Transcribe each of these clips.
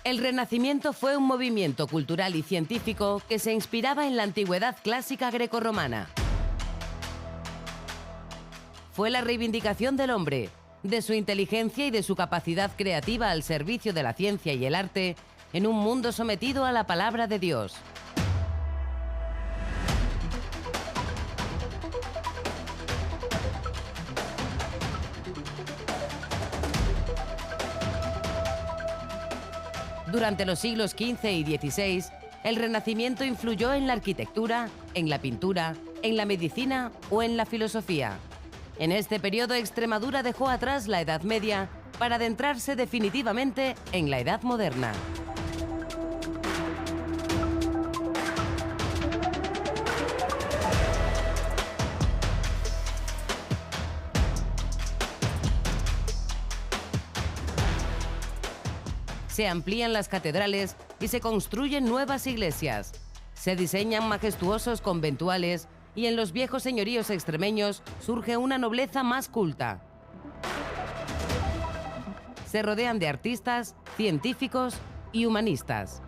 El Renacimiento fue un movimiento cultural y científico que se inspiraba en la antigüedad clásica grecorromana. Fue la reivindicación del hombre, de su inteligencia y de su capacidad creativa al servicio de la ciencia y el arte en un mundo sometido a la palabra de Dios. Durante los siglos XV y XVI, el Renacimiento influyó en la arquitectura, en la pintura, en la medicina o en la filosofía. En este periodo, Extremadura dejó atrás la Edad Media para adentrarse definitivamente en la Edad Moderna. Se amplían las catedrales y se construyen nuevas iglesias. Se diseñan majestuosos conventuales y en los viejos señoríos extremeños surge una nobleza más culta. Se rodean de artistas, científicos y humanistas.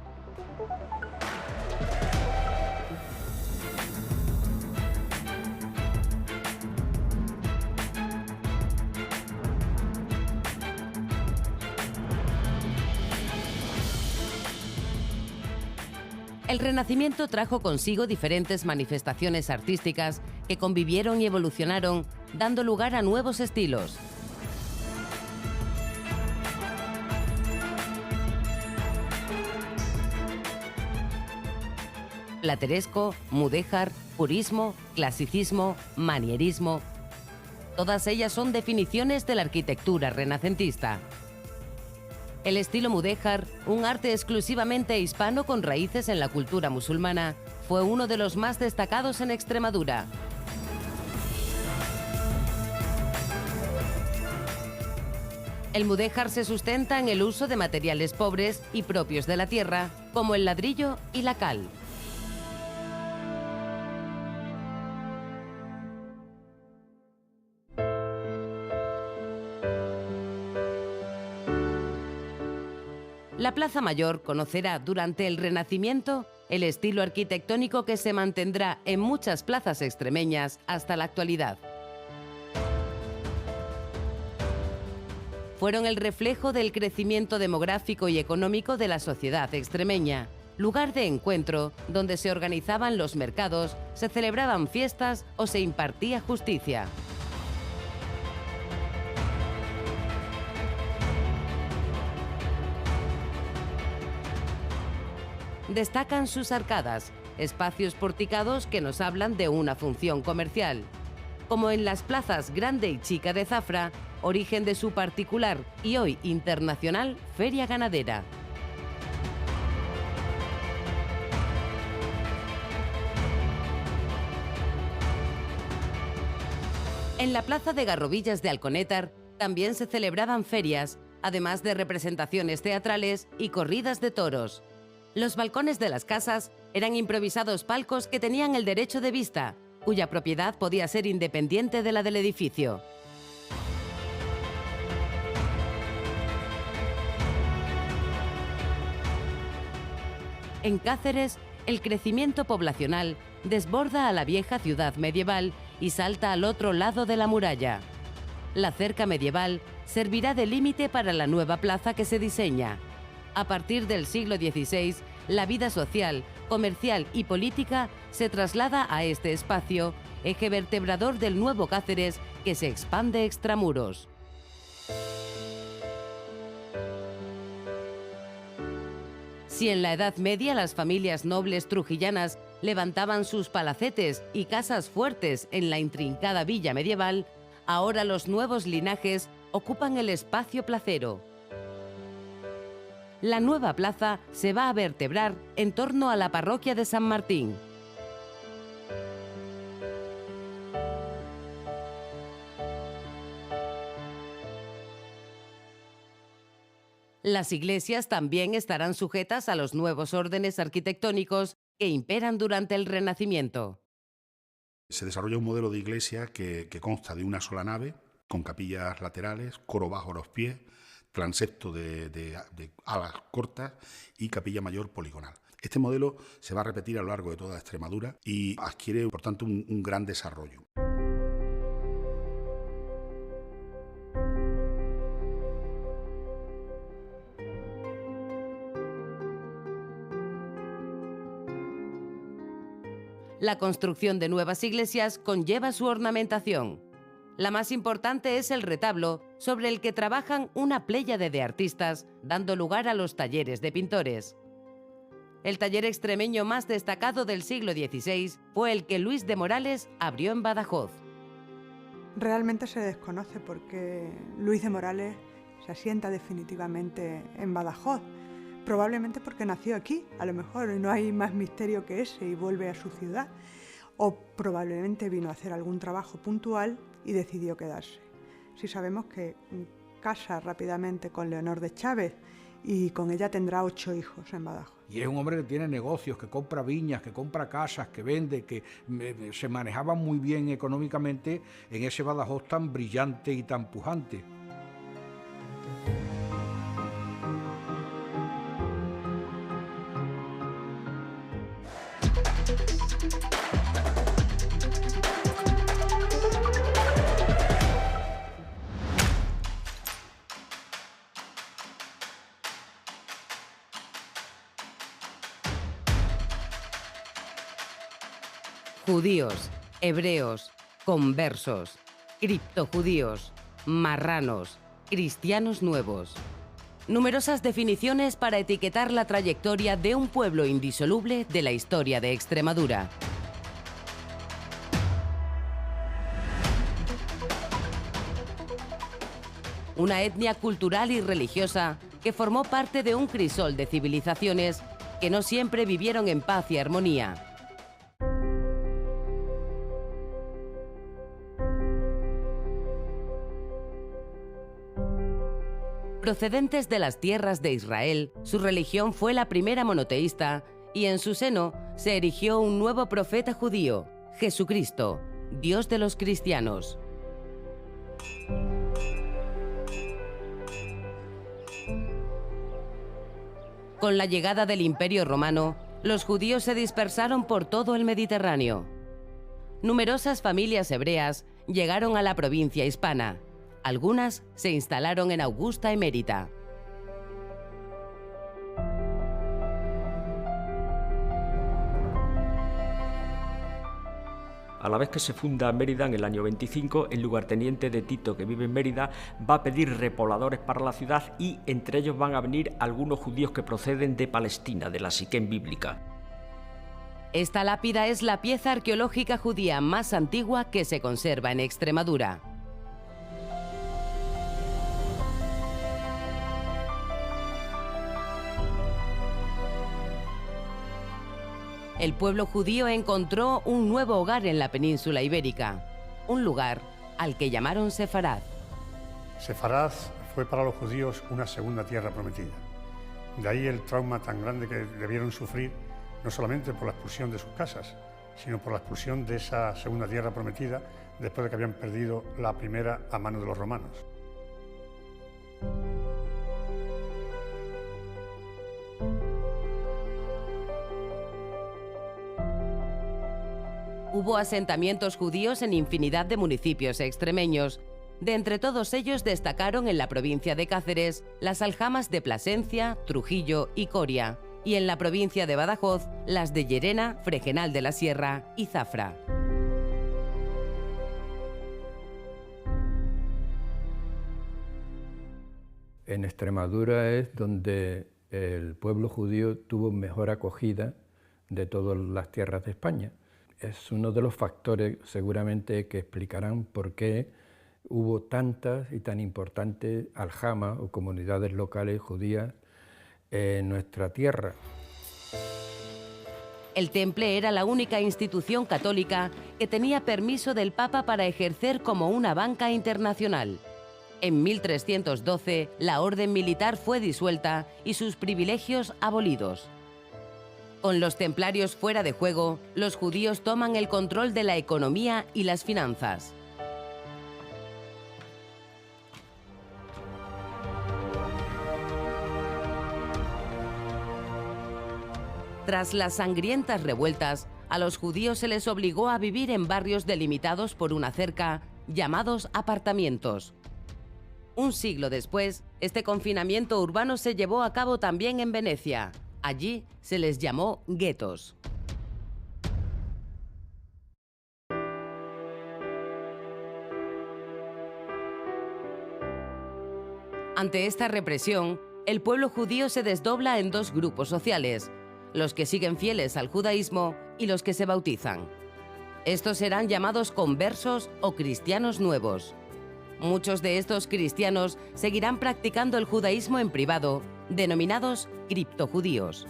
El Renacimiento trajo consigo diferentes manifestaciones artísticas que convivieron y evolucionaron, dando lugar a nuevos estilos. Plateresco, mudéjar, purismo, clasicismo, manierismo. Todas ellas son definiciones de la arquitectura renacentista. El estilo mudéjar, un arte exclusivamente hispano con raíces en la cultura musulmana, fue uno de los más destacados en Extremadura. El mudéjar se sustenta en el uso de materiales pobres y propios de la tierra, como el ladrillo y la cal. La Plaza Mayor conocerá durante el Renacimiento el estilo arquitectónico que se mantendrá en muchas plazas extremeñas hasta la actualidad. Fueron el reflejo del crecimiento demográfico y económico de la sociedad extremeña, lugar de encuentro donde se organizaban los mercados, se celebraban fiestas o se impartía justicia. Destacan sus arcadas, espacios porticados que nos hablan de una función comercial, como en las plazas Grande y Chica de Zafra, origen de su particular y hoy internacional feria ganadera. En la plaza de Garrovillas de Alconétar también se celebraban ferias, además de representaciones teatrales y corridas de toros. Los balcones de las casas eran improvisados palcos que tenían el derecho de vista, cuya propiedad podía ser independiente de la del edificio. En Cáceres, el crecimiento poblacional desborda a la vieja ciudad medieval y salta al otro lado de la muralla. La cerca medieval servirá de límite para la nueva plaza que se diseña. A partir del siglo XVI, la vida social, comercial y política se traslada a este espacio, eje vertebrador del nuevo Cáceres que se expande extramuros. Si en la Edad Media las familias nobles trujillanas levantaban sus palacetes y casas fuertes en la intrincada villa medieval, ahora los nuevos linajes ocupan el espacio placero. La nueva plaza se va a vertebrar en torno a la parroquia de San Martín. Las iglesias también estarán sujetas a los nuevos órdenes arquitectónicos que imperan durante el Renacimiento. Se desarrolla un modelo de iglesia que consta de una sola nave, con capillas laterales, coro bajo a los pies, transepto de alas cortas y capilla mayor poligonal. Este modelo se va a repetir a lo largo de toda Extremadura y adquiere, por tanto, un gran desarrollo. La construcción de nuevas iglesias conlleva su ornamentación. La más importante es el retablo, sobre el que trabajan una pléyade de artistas, dando lugar a los talleres de pintores. El taller extremeño más destacado del siglo XVI fue el que Luis de Morales abrió en Badajoz. Realmente se desconoce porque Luis de Morales se asienta definitivamente en Badajoz. Probablemente porque nació aquí, a lo mejor, y no hay más misterio que ese y vuelve a su ciudad. O probablemente vino a hacer algún trabajo puntual y decidió quedarse. Sí sabemos que casa rápidamente con Leonor de Chávez y con ella tendrá 8 hijos en Badajoz. Y es un hombre que tiene negocios, que compra viñas, que compra casas, que vende, que se manejaba muy bien económicamente en ese Badajoz tan brillante y tan pujante. Judíos, hebreos, conversos, criptojudíos, marranos, cristianos nuevos. Numerosas definiciones para etiquetar la trayectoria de un pueblo indisoluble de la historia de Extremadura. Una etnia cultural y religiosa que formó parte de un crisol de civilizaciones que no siempre vivieron en paz y armonía. Procedentes de las tierras de Israel, su religión fue la primera monoteísta y en su seno se erigió un nuevo profeta judío, Jesucristo, Dios de los cristianos. Con la llegada del Imperio Romano, los judíos se dispersaron por todo el Mediterráneo. Numerosas familias hebreas llegaron a la provincia hispana. Algunas se instalaron en Augusta Emérita. A la vez que se funda Mérida en el año 25, el lugarteniente de Tito, que vive en Mérida, va a pedir repobladores para la ciudad y entre ellos van a venir algunos judíos que proceden de Palestina, de la Siquem bíblica. Esta lápida es la pieza arqueológica judía más antigua que se conserva en Extremadura. El pueblo judío encontró un nuevo hogar en la península ibérica, un lugar al que llamaron Sefarad. Sefarad fue para los judíos una segunda tierra prometida. De ahí el trauma tan grande que debieron sufrir, no solamente por la expulsión de sus casas, sino por la expulsión de esa segunda tierra prometida después de que habían perdido la primera a manos de los romanos. Hubo asentamientos judíos en infinidad de municipios extremeños. De entre todos ellos destacaron en la provincia de Cáceres las aljamas de Plasencia, Trujillo y Coria, y en la provincia de Badajoz las de Llerena, Fregenal de la Sierra y Zafra. En Extremadura es donde el pueblo judío tuvo mejor acogida de todas las tierras de España. Es uno de los factores seguramente que explicarán por qué hubo tantas y tan importantes aljamas o comunidades locales judías en nuestra tierra. El Temple era la única institución católica que tenía permiso del Papa para ejercer como una banca internacional. En 1312, la orden militar fue disuelta y sus privilegios abolidos. Con los templarios fuera de juego, los judíos toman el control de la economía y las finanzas. Tras las sangrientas revueltas, a los judíos se les obligó a vivir en barrios delimitados por una cerca, llamados apartamientos. Un siglo después, este confinamiento urbano se llevó a cabo también en Venecia. Allí se les llamó guetos. Ante esta represión, el pueblo judío se desdobla en dos grupos sociales: los que siguen fieles al judaísmo y los que se bautizan. Estos serán llamados conversos o cristianos nuevos. Muchos de estos cristianos seguirán practicando el judaísmo en privado, denominados criptojudíos.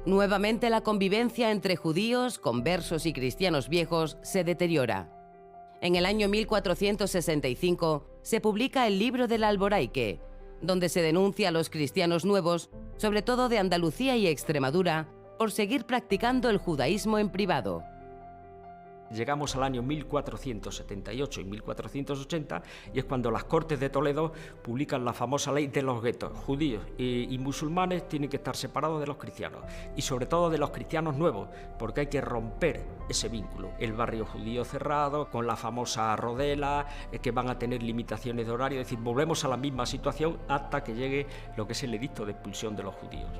Nuevamente la convivencia entre judíos, conversos y cristianos viejos se deteriora. En el año 1465 se publica el Libro del Alboraique, donde se denuncia a los cristianos nuevos, sobre todo de Andalucía y Extremadura, por seguir practicando el judaísmo en privado. Llegamos al año 1478 y 1480 y es cuando las Cortes de Toledo publican la famosa ley de los guetos. Judíos y musulmanes tienen que estar separados de los cristianos y sobre todo de los cristianos nuevos, porque hay que romper ese vínculo. El barrio judío cerrado, con la famosa rodela, que van a tener limitaciones de horario, es decir, volvemos a la misma situación hasta que llegue lo que es el edicto de expulsión de los judíos.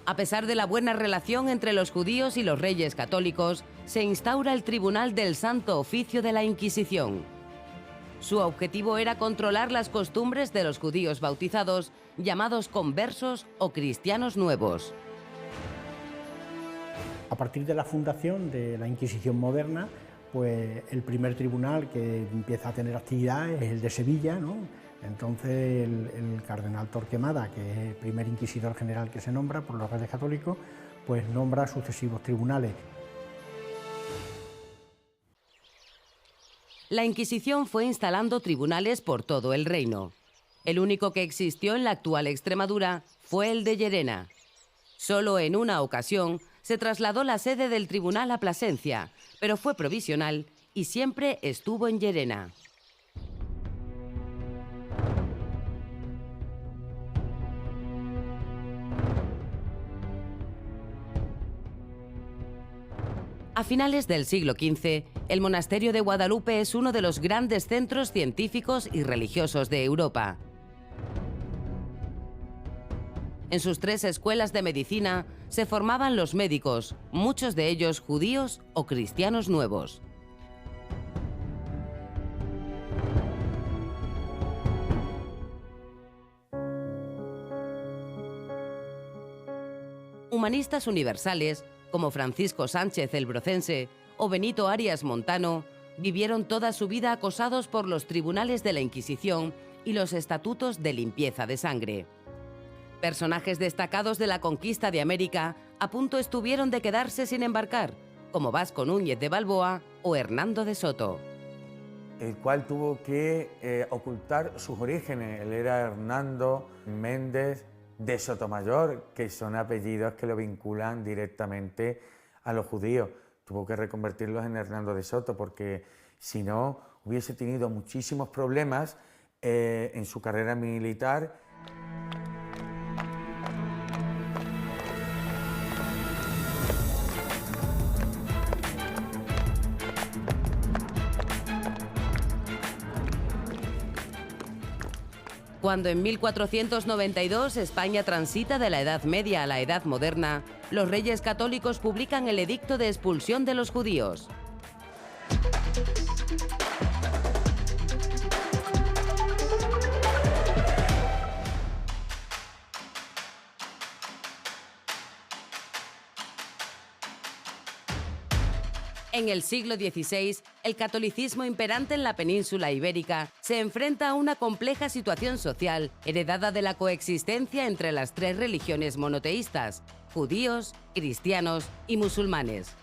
A pesar de la buena relación entre los judíos y los reyes católicos, se instaura el Tribunal del Santo Oficio de la Inquisición. Su objetivo era controlar las costumbres de los judíos bautizados, llamados conversos o cristianos nuevos. A partir de la fundación de la Inquisición moderna, pues el primer tribunal que empieza a tener actividad es el de Sevilla, ¿no? Entonces el cardenal Torquemada, que es el primer inquisidor general que se nombra por los reyes católicos, pues nombra sucesivos tribunales. La Inquisición fue instalando tribunales por todo el reino. El único que existió en la actual Extremadura fue el de Llerena. Solo en una ocasión se trasladó la sede del tribunal a Plasencia, pero fue provisional y siempre estuvo en Llerena. A finales del siglo XV, el monasterio de Guadalupe es uno de los grandes centros científicos y religiosos de Europa. En sus 3 escuelas de medicina se formaban los médicos, muchos de ellos judíos o cristianos nuevos. Humanistas universales, como Francisco Sánchez el Brocense o Benito Arias Montano, vivieron toda su vida acosados por los tribunales de la Inquisición y los estatutos de limpieza de sangre. Personajes destacados de la conquista de América a punto estuvieron de quedarse sin embarcar, como Vasco Núñez de Balboa o Hernando de Soto. El cual tuvo que ocultar sus orígenes. Él era Hernando Méndez de Sotomayor, que son apellidos que lo vinculan directamente a los judíos. Tuvo que reconvertirlos en Hernando de Soto, porque si no hubiese tenido muchísimos problemas en su carrera militar. Cuando en 1492 España transita de la Edad Media a la Edad Moderna, los reyes católicos publican el edicto de expulsión de los judíos. En el siglo XVI, el catolicismo imperante en la península ibérica se enfrenta a una compleja situación social heredada de la coexistencia entre las 3 religiones monoteístas: judíos, cristianos y musulmanes.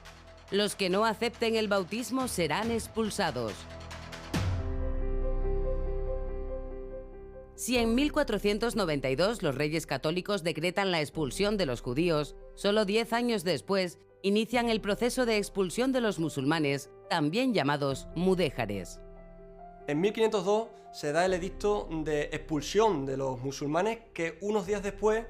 Los que no acepten el bautismo serán expulsados. Si en 1492 los reyes católicos decretan la expulsión de los judíos, solo 10 años después inician el proceso de expulsión de los musulmanes, también llamados mudéjares. En 1502 se da el edicto de expulsión de los musulmanes, que unos días después,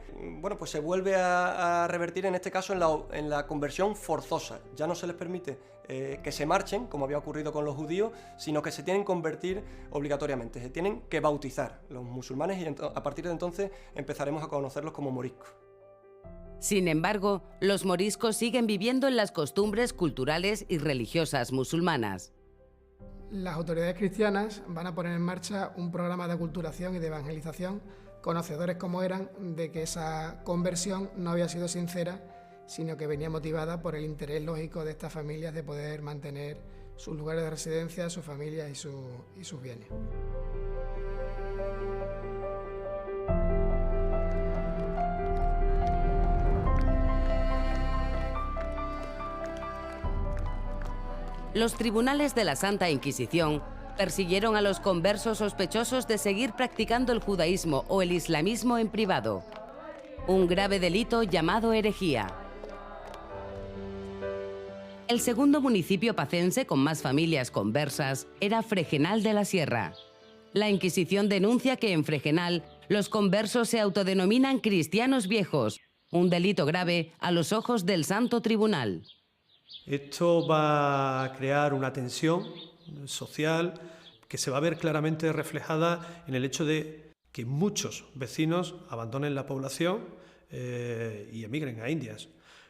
pues se vuelve a revertir, en este caso en la conversión forzosa. Ya no se les permite que se marchen, como había ocurrido con los judíos, sino que se tienen que convertir obligatoriamente, se tienen que bautizar los musulmanes, y a partir de entonces empezaremos a conocerlos como moriscos. Sin embargo, los moriscos siguen viviendo en las costumbres culturales y religiosas musulmanas. Las autoridades cristianas van a poner en marcha un programa de aculturación y de evangelización, conocedores como eran de que esa conversión no había sido sincera, sino que venía motivada por el interés lógico de estas familias de poder mantener sus lugares de residencia, sus familias y sus bienes. Los tribunales de la Santa Inquisición persiguieron a los conversos sospechosos de seguir practicando el judaísmo o el islamismo en privado, un grave delito llamado herejía. El segundo municipio pacense con más familias conversas era Fregenal de la Sierra. La Inquisición denuncia que en Fregenal los conversos se autodenominan cristianos viejos, un delito grave a los ojos del Santo Tribunal. Esto va a crear una tensión social que se va a ver claramente reflejada en el hecho de que muchos vecinos abandonen la población y emigren a Indias.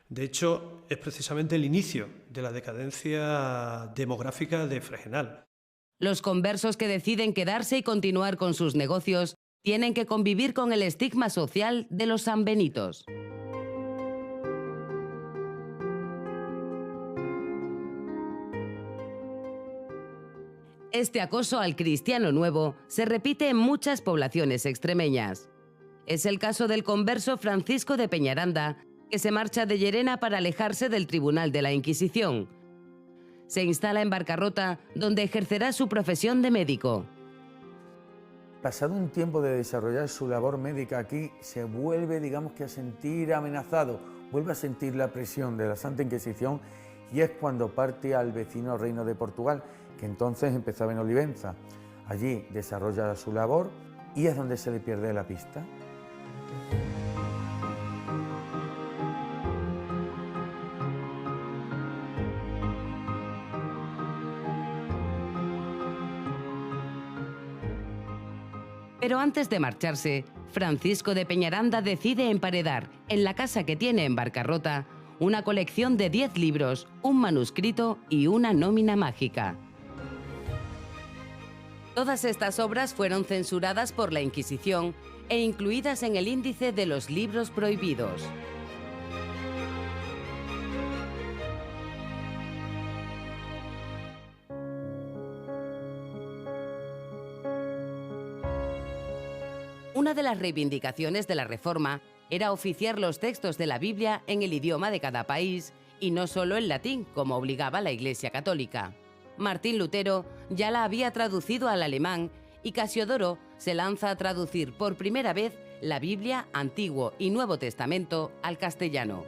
De hecho, es precisamente el inicio de la decadencia demográfica de Fregenal. Los conversos que deciden quedarse y continuar con sus negocios tienen que convivir con el estigma social de los sanbenitos. Este acoso al cristiano nuevo se repite en muchas poblaciones extremeñas. Es el caso del converso Francisco de Peñaranda, que se marcha de Llerena para alejarse del Tribunal de la Inquisición. Se instala en Barcarrota, donde ejercerá su profesión de médico. Pasado un tiempo de desarrollar su labor médica aquí, se vuelve, a sentir amenazado, vuelve a sentir la presión de la Santa Inquisición, y es cuando parte al vecino reino de Portugal, que entonces empezaba en Olivenza. Allí desarrolla su labor y es donde se le pierde la pista. Pero antes de marcharse, Francisco de Peñaranda decide emparedar, en la casa que tiene en Barcarrota, una colección de 10 libros, un manuscrito y una nómina mágica. Todas estas obras fueron censuradas por la Inquisición e incluidas en el índice de los libros prohibidos. Una de las reivindicaciones de la Reforma era oficiar los textos de la Biblia en el idioma de cada país y no solo en latín, como obligaba la Iglesia Católica. Martín Lutero ya la había traducido al alemán y Casiodoro se lanza a traducir por primera vez la Biblia, Antiguo y Nuevo Testamento, al castellano.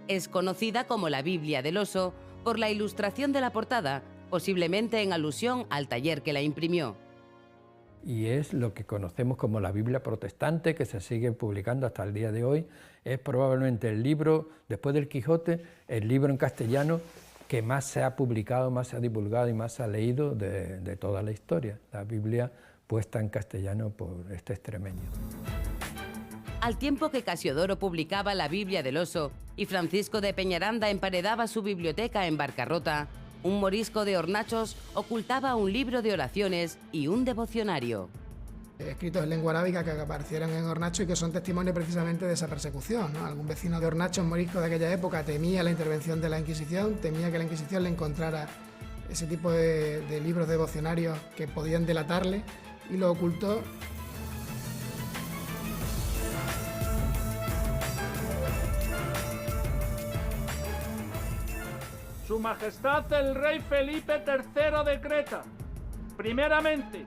Es conocida como la Biblia del Oso por la ilustración de la portada, posiblemente en alusión al taller que la imprimió. Y es lo que conocemos como la Biblia protestante, que se sigue publicando hasta el día de hoy. Es probablemente el libro, después del Quijote, el libro en castellano que más se ha publicado, más se ha divulgado y más se ha leído de toda la historia. La Biblia puesta en castellano por este extremeño. Al tiempo que Casiodoro publicaba la Biblia del Oso y Francisco de Peñaranda emparedaba su biblioteca en Barcarrota, un morisco de Hornachos ocultaba un libro de oraciones y un devocionario. Escritos en lengua arábiga que aparecieron en Hornacho y que son testimonio precisamente de esa persecución, ¿no? Algún vecino de Hornachos, morisco de aquella época, temía la intervención de la Inquisición, temía que la Inquisición le encontrara ese tipo de libros devocionarios que podían delatarle y lo ocultó. Su Majestad el Rey Felipe III decreta, primeramente,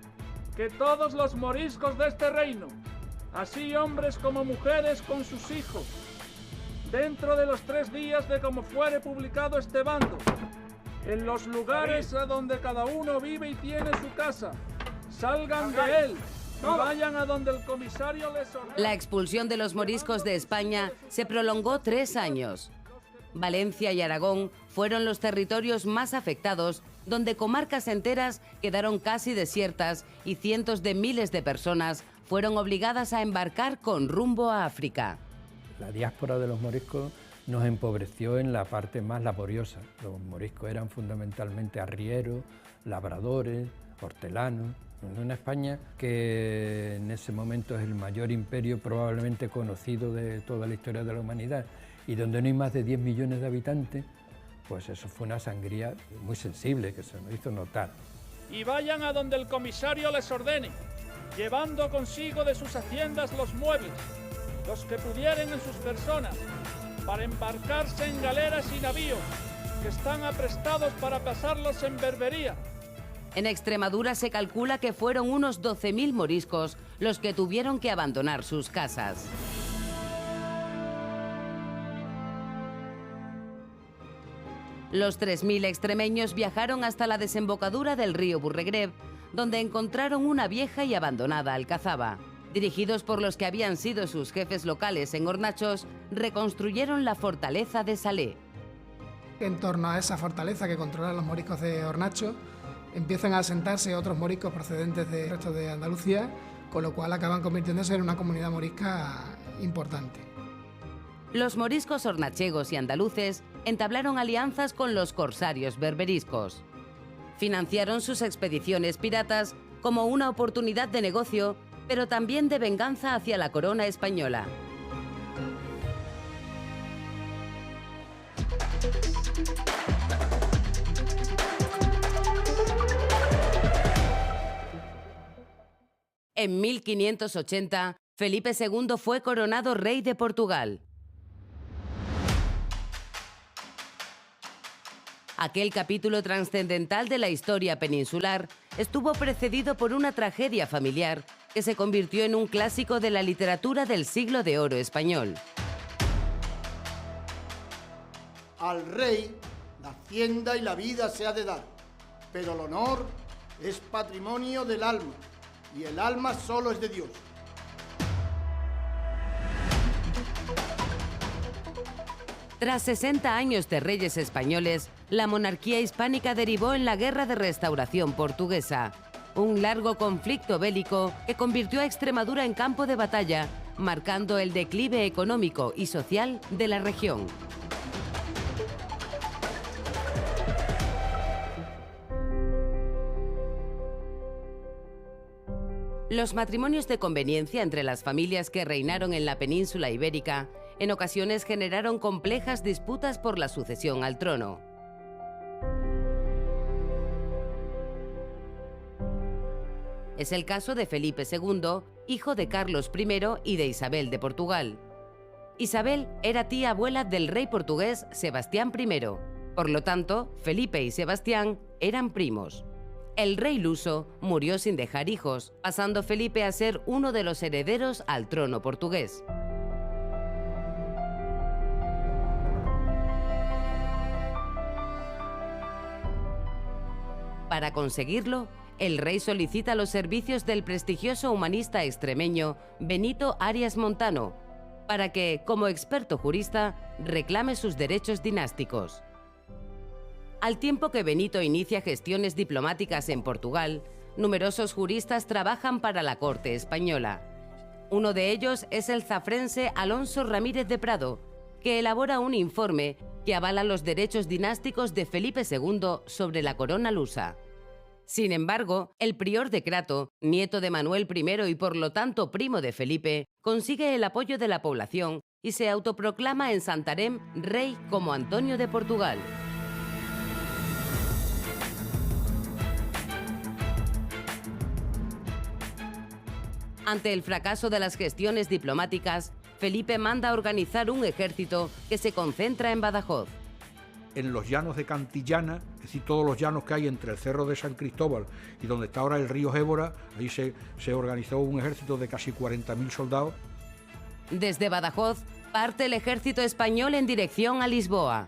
que todos los moriscos de este reino, así hombres como mujeres con sus hijos, dentro de los 3 días de como fuere publicado este bando, en los lugares a donde cada uno vive y tiene su casa, salgan de él y vayan a donde el comisario les ordene. La expulsión de los moriscos de España se prolongó 3 años. Valencia y Aragón fueron los territorios más afectados, donde comarcas enteras quedaron casi desiertas y cientos de miles de personas fueron obligadas a embarcar con rumbo a África. La diáspora de los moriscos nos empobreció en la parte más laboriosa. Los moriscos eran fundamentalmente arrieros, labradores, hortelanos. En una España que en ese momento es el mayor imperio probablemente conocido de toda la historia de la humanidad y donde no hay más de 10 millones de habitantes, pues eso fue una sangría muy sensible que se nos hizo notar. Y vayan a donde el comisario les ordene, llevando consigo de sus haciendas los muebles, los que pudieren en sus personas, para embarcarse en galeras y navíos que están aprestados para pasarlos en Berbería. En Extremadura se calcula que fueron unos 12.000 moriscos los que tuvieron que abandonar sus casas. Los 3.000 extremeños viajaron hasta la desembocadura del río Burregreb, donde encontraron una vieja y abandonada alcazaba. Dirigidos por los que habían sido sus jefes locales en Hornachos, reconstruyeron la fortaleza de Salé. En torno a esa fortaleza que controlan los moriscos de Hornacho, empiezan a asentarse otros moriscos procedentes del resto de Andalucía, con lo cual acaban convirtiéndose en una comunidad morisca importante. Los moriscos hornachegos y andaluces entablaron alianzas con los corsarios berberiscos. Financiaron sus expediciones piratas como una oportunidad de negocio, pero también de venganza hacia la corona española. En 1580, Felipe II fue coronado rey de Portugal. Aquel capítulo trascendental de la historia peninsular estuvo precedido por una tragedia familiar que se convirtió en un clásico de la literatura del siglo de oro español. Al rey la hacienda y la vida se ha de dar, pero el honor es patrimonio del alma, y el alma solo es de Dios. Tras 60 años de reyes españoles, la monarquía hispánica derivó en la Guerra de Restauración portuguesa, un largo conflicto bélico que convirtió a Extremadura en campo de batalla, marcando el declive económico y social de la región. Los matrimonios de conveniencia entre las familias que reinaron en la península ibérica en ocasiones generaron complejas disputas por la sucesión al trono. Es el caso de Felipe II, hijo de Carlos I y de Isabel de Portugal. Isabel era tía abuela del rey portugués Sebastián I. Por lo tanto, Felipe y Sebastián eran primos. El rey luso murió sin dejar hijos, pasando Felipe a ser uno de los herederos al trono portugués. Para conseguirlo, el rey solicita los servicios del prestigioso humanista extremeño Benito Arias Montano, para que, como experto jurista, reclame sus derechos dinásticos. Al tiempo que Benito inicia gestiones diplomáticas en Portugal, numerosos juristas trabajan para la corte española. Uno de ellos es el zafrense Alonso Ramírez de Prado, que elabora un informe que avala los derechos dinásticos de Felipe II sobre la corona lusa. Sin embargo, el prior de Crato, nieto de Manuel I y por lo tanto primo de Felipe, consigue el apoyo de la población y se autoproclama en Santarém rey como Antonio de Portugal. Ante el fracaso de las gestiones diplomáticas, Felipe manda a organizar un ejército que se concentra en Badajoz. En los llanos de Cantillana decir, todos los llanos que hay entre el Cerro de San Cristóbal y donde está ahora el río Évora, ahí se organizó un ejército de casi 40.000 soldados. Desde Badajoz parte el ejército español en dirección a Lisboa.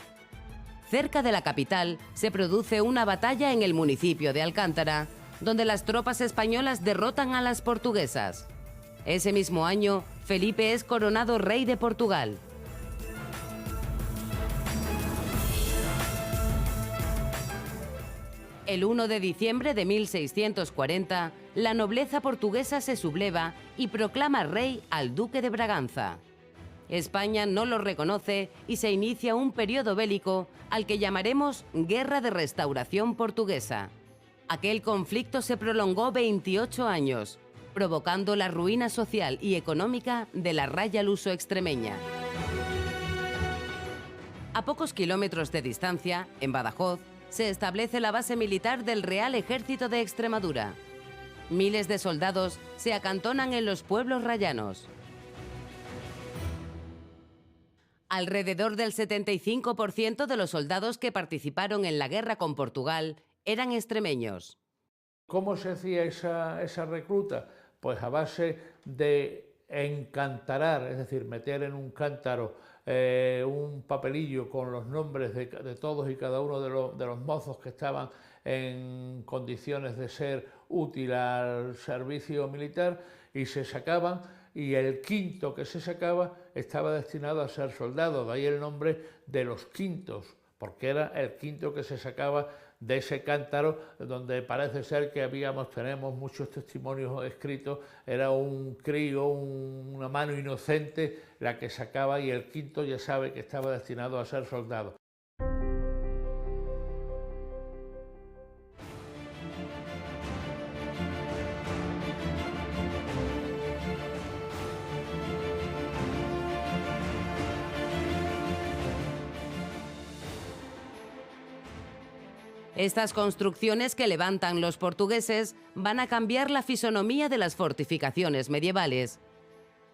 Cerca de la capital se produce una batalla en el municipio de Alcántara, donde las tropas españolas derrotan a las portuguesas. Ese mismo año, Felipe es coronado rey de Portugal. El 1 de diciembre de 1640, la nobleza portuguesa se subleva y proclama rey al duque de Braganza. España no lo reconoce y se inicia un periodo bélico al que llamaremos Guerra de Restauración Portuguesa. Aquel conflicto se prolongó 28 años, provocando la ruina social y económica de la raya luso-extremeña. A pocos kilómetros de distancia, en Badajoz, se establece la base militar del Real Ejército de Extremadura. Miles de soldados se acantonan en los pueblos rayanos. Alrededor del 75% de los soldados que participaron en la guerra con Portugal eran extremeños. ¿Cómo se hacía esa recluta? Pues a base de encantarar, es decir, meter en un cántaro un papelillo con los nombres de todos y cada uno de los mozos que estaban en condiciones de ser útil al servicio militar, y se sacaban, y el quinto que se sacaba estaba destinado a ser soldado, de ahí el nombre de los quintos, porque era el quinto que se sacaba de ese cántaro, donde parece ser que tenemos muchos testimonios escritos, era un crío, una mano inocente la que sacaba, y el quinto ya sabe que estaba destinado a ser soldado. Estas construcciones que levantan los portugueses van a cambiar la fisonomía de las fortificaciones medievales.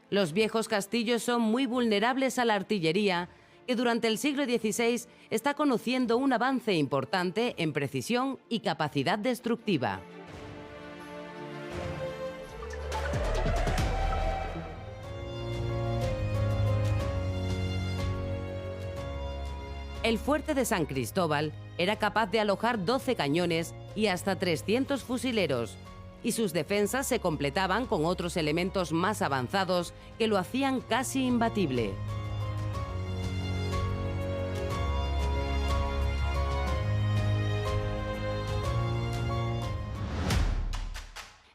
Los viejos castillos son muy vulnerables a la artillería, que durante el siglo XVI está conociendo un avance importante en precisión y capacidad destructiva. El fuerte de San Cristóbal era capaz de alojar 12 cañones y hasta 300 fusileros, y sus defensas se completaban con otros elementos más avanzados que lo hacían casi imbatible.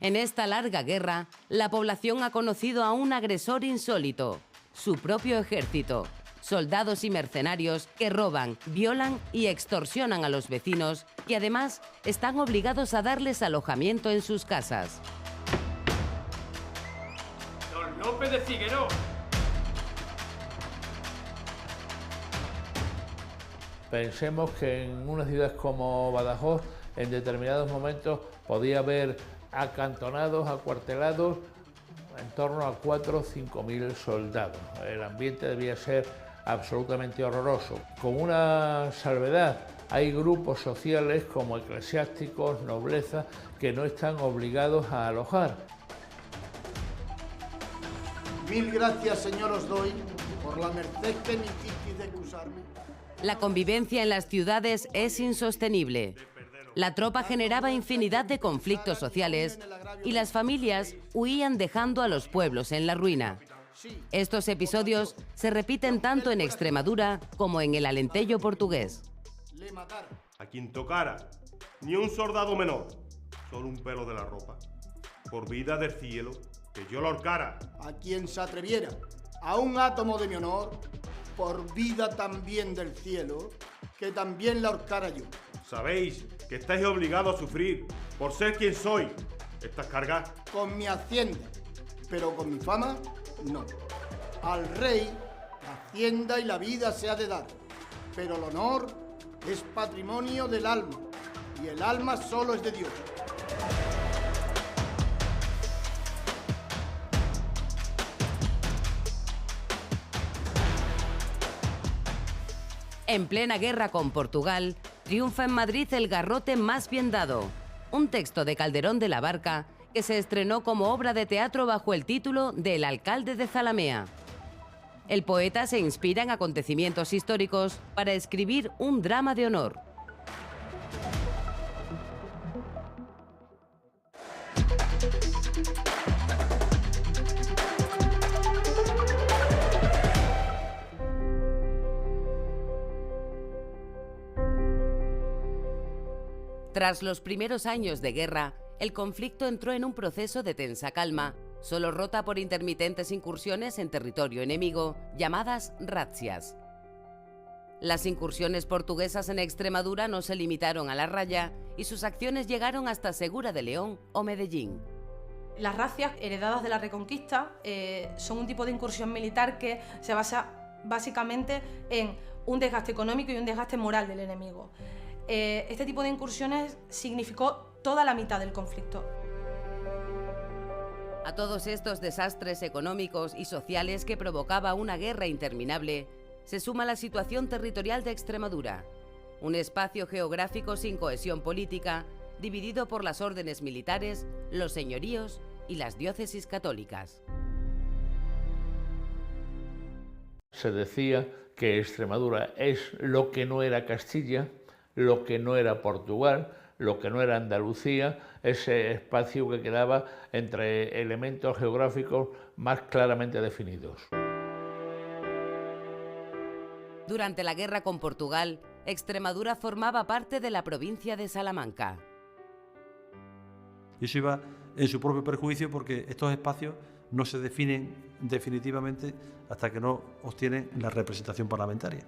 En esta larga guerra, la población ha conocido a un agresor insólito, su propio ejército. Soldados y mercenarios que roban, violan y extorsionan a los vecinos, que además están obligados a darles alojamiento en sus casas. Don López de Figueroa. Pensemos que en una ciudad como Badajoz, en determinados momentos, podía haber acantonados, acuartelados, en torno a 4 o 5.000 soldados. El ambiente debía ser absolutamente horroroso. Con una salvedad, hay grupos sociales como eclesiásticos, nobleza, que no están obligados a alojar. Mil gracias, señor, os doy por la merced que me hicisteis de excusarme. La convivencia en las ciudades es insostenible. La tropa generaba infinidad de conflictos sociales y las familias huían dejando a los pueblos en la ruina. Estos episodios se repiten tanto en Extremadura como en el Alentejo portugués. A quien tocara, ni un soldado menor, solo un pelo de la ropa, por vida del cielo, que yo lo ahorcara. A quien se atreviera a un átomo de mi honor, por vida también del cielo, que también la ahorcara yo. Sabéis que estáis obligados a sufrir, por ser quien soy, estas cargas. Con mi hacienda, pero con mi fama, no. Al rey, la hacienda y la vida se ha de dar, pero el honor es patrimonio del alma, y el alma solo es de Dios. En plena guerra con Portugal, Triunfa en Madrid El garrote más bien dado, un texto de Calderón de la Barca que se estrenó como obra de teatro bajo el título de El alcalde de Zalamea. El poeta se inspira en acontecimientos históricos para escribir un drama de honor. Tras los primeros años de guerra, el conflicto entró en un proceso de tensa calma, solo rota por intermitentes incursiones en territorio enemigo, llamadas razzias. Las incursiones portuguesas en Extremadura no se limitaron a La Raya y sus acciones llegaron hasta Segura de León o Medellín. Las razzias heredadas de la Reconquista son un tipo de incursión militar que se basa básicamente en un desgaste económico y un desgaste moral del enemigo. Este tipo de incursiones significó toda la mitad del conflicto. A todos estos desastres económicos y sociales que provocaba una guerra interminable, se suma la situación territorial de Extremadura, un espacio geográfico sin cohesión política, dividido por las órdenes militares, los señoríos y las diócesis católicas. Se decía que Extremadura es lo que no era Castilla, lo que no era Portugal, lo que no era Andalucía, ese espacio que quedaba entre elementos geográficos más claramente definidos. Durante la guerra con Portugal, Extremadura formaba parte de la provincia de Salamanca. Y eso iba en su propio perjuicio porque estos espacios no se definen definitivamente hasta que no obtienen la representación parlamentaria.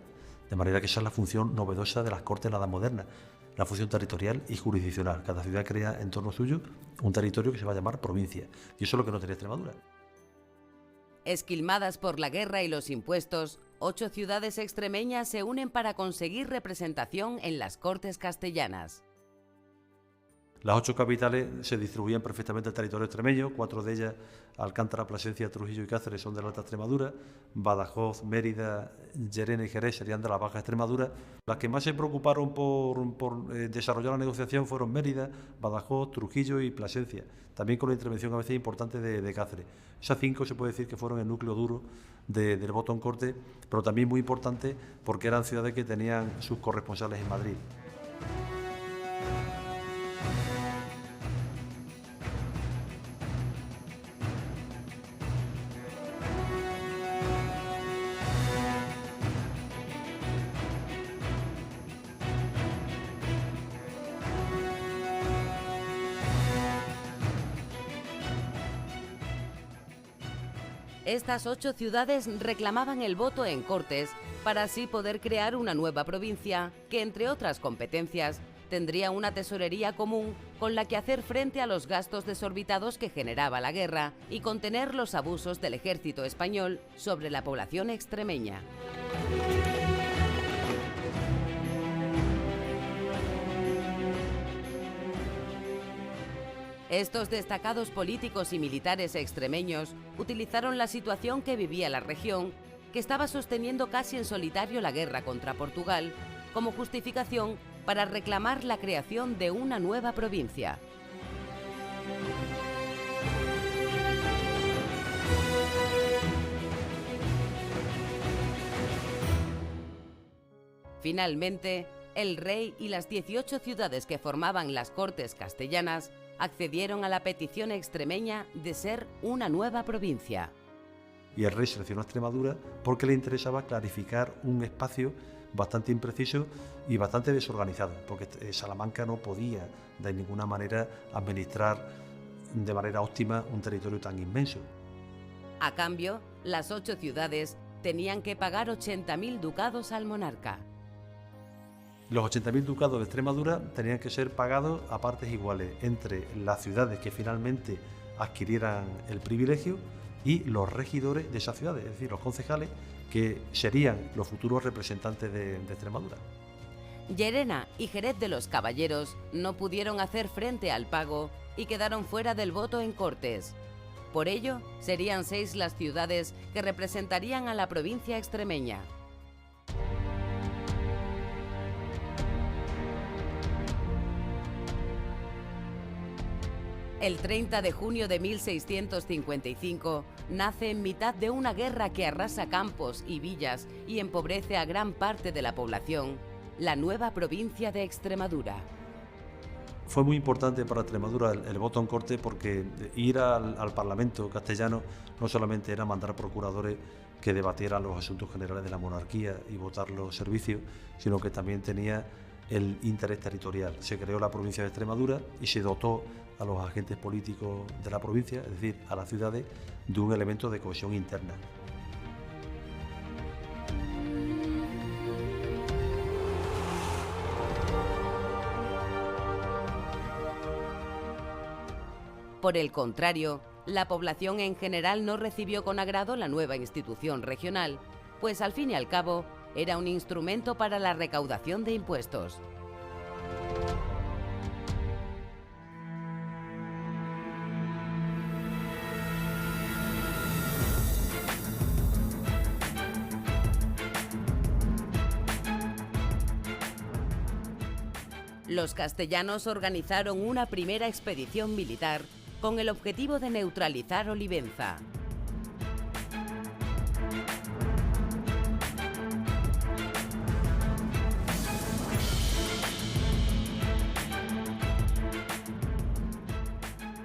De manera que esa es la función novedosa de las Cortes en la Edad Moderna, la función territorial y jurisdiccional. Cada ciudad crea en torno suyo un territorio que se va a llamar provincia, y eso es lo que no tenía Extremadura. Esquilmadas por la guerra y los impuestos, 8 ciudades extremeñas se unen para conseguir representación en las Cortes castellanas. Las 8 capitales se distribuían perfectamente el territorio extremeño, 4 de ellas, Alcántara, Plasencia, Trujillo y Cáceres, son de la Alta Extremadura, Badajoz, Mérida, Llerena y Jerez serían de la Baja Extremadura. Las que más se preocuparon por desarrollar la negociación fueron Mérida, Badajoz, Trujillo y Plasencia, también con la intervención a veces importante de Cáceres. Esas 5 se puede decir que fueron el núcleo duro del voto en corte, pero también muy importante porque eran ciudades que tenían sus corresponsales en Madrid. Estas 8 ciudades reclamaban el voto en Cortes para así poder crear una nueva provincia que, entre otras competencias, tendría una tesorería común con la que hacer frente a los gastos desorbitados que generaba la guerra y contener los abusos del ejército español sobre la población extremeña. Estos destacados políticos y militares extremeños utilizaron la situación que vivía la región, que estaba sosteniendo casi en solitario la guerra contra Portugal, como justificación para reclamar la creación de una nueva provincia. Finalmente, el rey y las 18 ciudades que formaban las Cortes castellanas accedieron a la petición extremeña de ser una nueva provincia. Y el rey seleccionó a Extremadura porque le interesaba clarificar un espacio bastante impreciso y bastante desorganizado, porque Salamanca no podía de ninguna manera administrar de manera óptima un territorio tan inmenso. A cambio, las 8 ciudades tenían que pagar 80.000 ducados al monarca. Los 80.000 ducados de Extremadura tenían que ser pagados a partes iguales entre las ciudades que finalmente adquirieran el privilegio y los regidores de esas ciudades, es decir, los concejales que serían los futuros representantes de Extremadura. Llerena y Jerez de los Caballeros no pudieron hacer frente al pago y quedaron fuera del voto en Cortes. Por ello, serían 6 las ciudades que representarían a la provincia extremeña. El 30 de junio de 1655 nace en mitad de una guerra que arrasa campos y villas y empobrece a gran parte de la población, la nueva provincia de Extremadura. Fue muy importante para Extremadura el voto en corte porque ir al Parlamento castellano no solamente era mandar procuradores que debatieran los asuntos generales de la monarquía y votar los servicios, sino que también tenía el interés territorial. Se creó la provincia de Extremadura y se dotó a los agentes políticos de la provincia, es decir, a las ciudades, de un elemento de cohesión interna. Por el contrario, la población en general no recibió con agrado la nueva institución regional, pues al fin y al cabo era un instrumento para la recaudación de impuestos. Los castellanos organizaron una primera expedición militar con el objetivo de neutralizar Olivenza.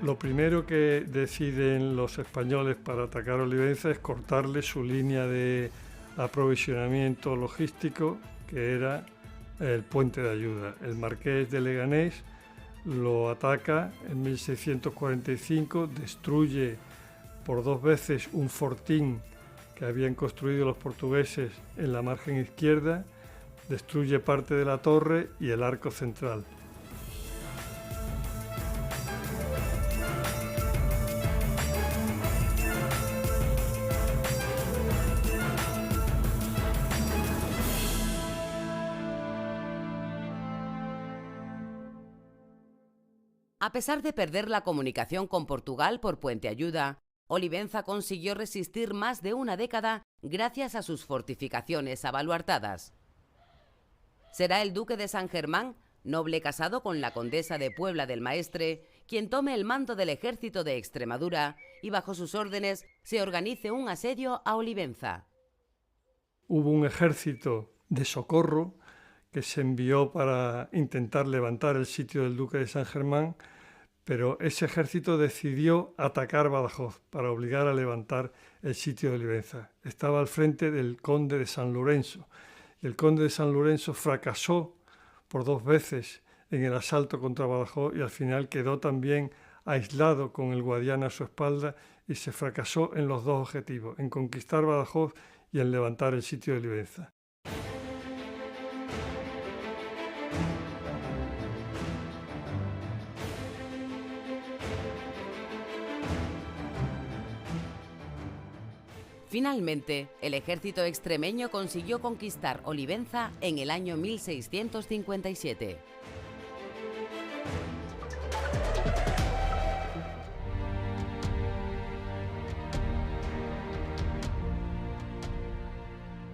Lo primero que deciden los españoles para atacar Olivenza es cortarle su línea de aprovisionamiento logístico, que era el puente de ayuda. El marqués de Leganés lo ataca en 1645, destruye por 2 veces un fortín que habían construido los portugueses en la margen izquierda, destruye parte de la torre y el arco central. A pesar de perder la comunicación con Portugal por Puente Ayuda, Olivenza consiguió resistir más de una década gracias a sus fortificaciones abaluartadas. Será el duque de San Germán, noble casado con la condesa de Puebla del Maestre, quien tome el mando del ejército de Extremadura y bajo sus órdenes se organice un asedio a Olivenza. Hubo un ejército de socorro que se envió para intentar levantar el sitio del duque de San Germán, pero ese ejército decidió atacar Badajoz para obligar a levantar el sitio de Olivenza. Estaba al frente del conde de San Lorenzo. El conde de San Lorenzo fracasó por 2 veces en el asalto contra Badajoz y al final quedó también aislado con el Guadiana a su espalda y se fracasó en los 2 objetivos, en conquistar Badajoz y en levantar el sitio de Olivenza. Finalmente, el ejército extremeño consiguió conquistar Olivenza en el año 1657.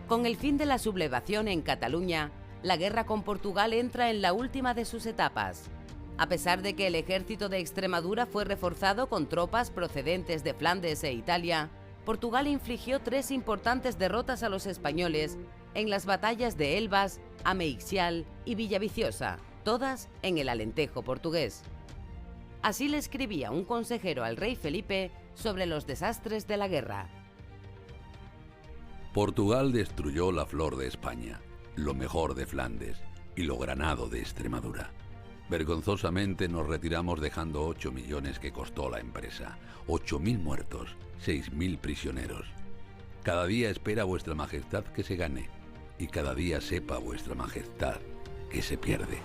Con el fin de la sublevación en Cataluña, la guerra con Portugal entra en la última de sus etapas. A pesar de que el ejército de Extremadura fue reforzado con tropas procedentes de Flandes e Italia, Portugal infligió 3 importantes derrotas a los españoles en las batallas de Elvas, Ameixial y Villaviciosa, todas en el Alentejo portugués. Así le escribía un consejero al rey Felipe sobre los desastres de la guerra. Portugal destruyó la flor de España, lo mejor de Flandes y lo granado de Extremadura. Vergonzosamente nos retiramos dejando 8 millones que costó la empresa, 8.000 muertos, 6.000 prisioneros. Cada día espera vuestra majestad que se gane, y cada día sepa vuestra majestad que se pierde.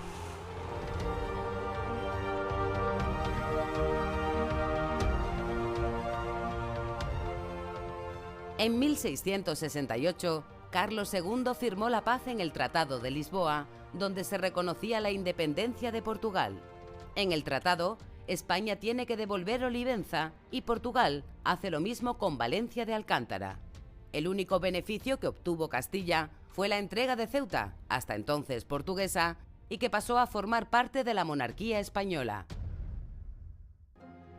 En 1668, Carlos II firmó la paz en el Tratado de Lisboa, donde se reconocía la independencia de Portugal. En el tratado, España tiene que devolver Olivenza y Portugal hace lo mismo con Valencia de Alcántara. El único beneficio que obtuvo Castilla fue la entrega de Ceuta, hasta entonces portuguesa, y que pasó a formar parte de la monarquía española.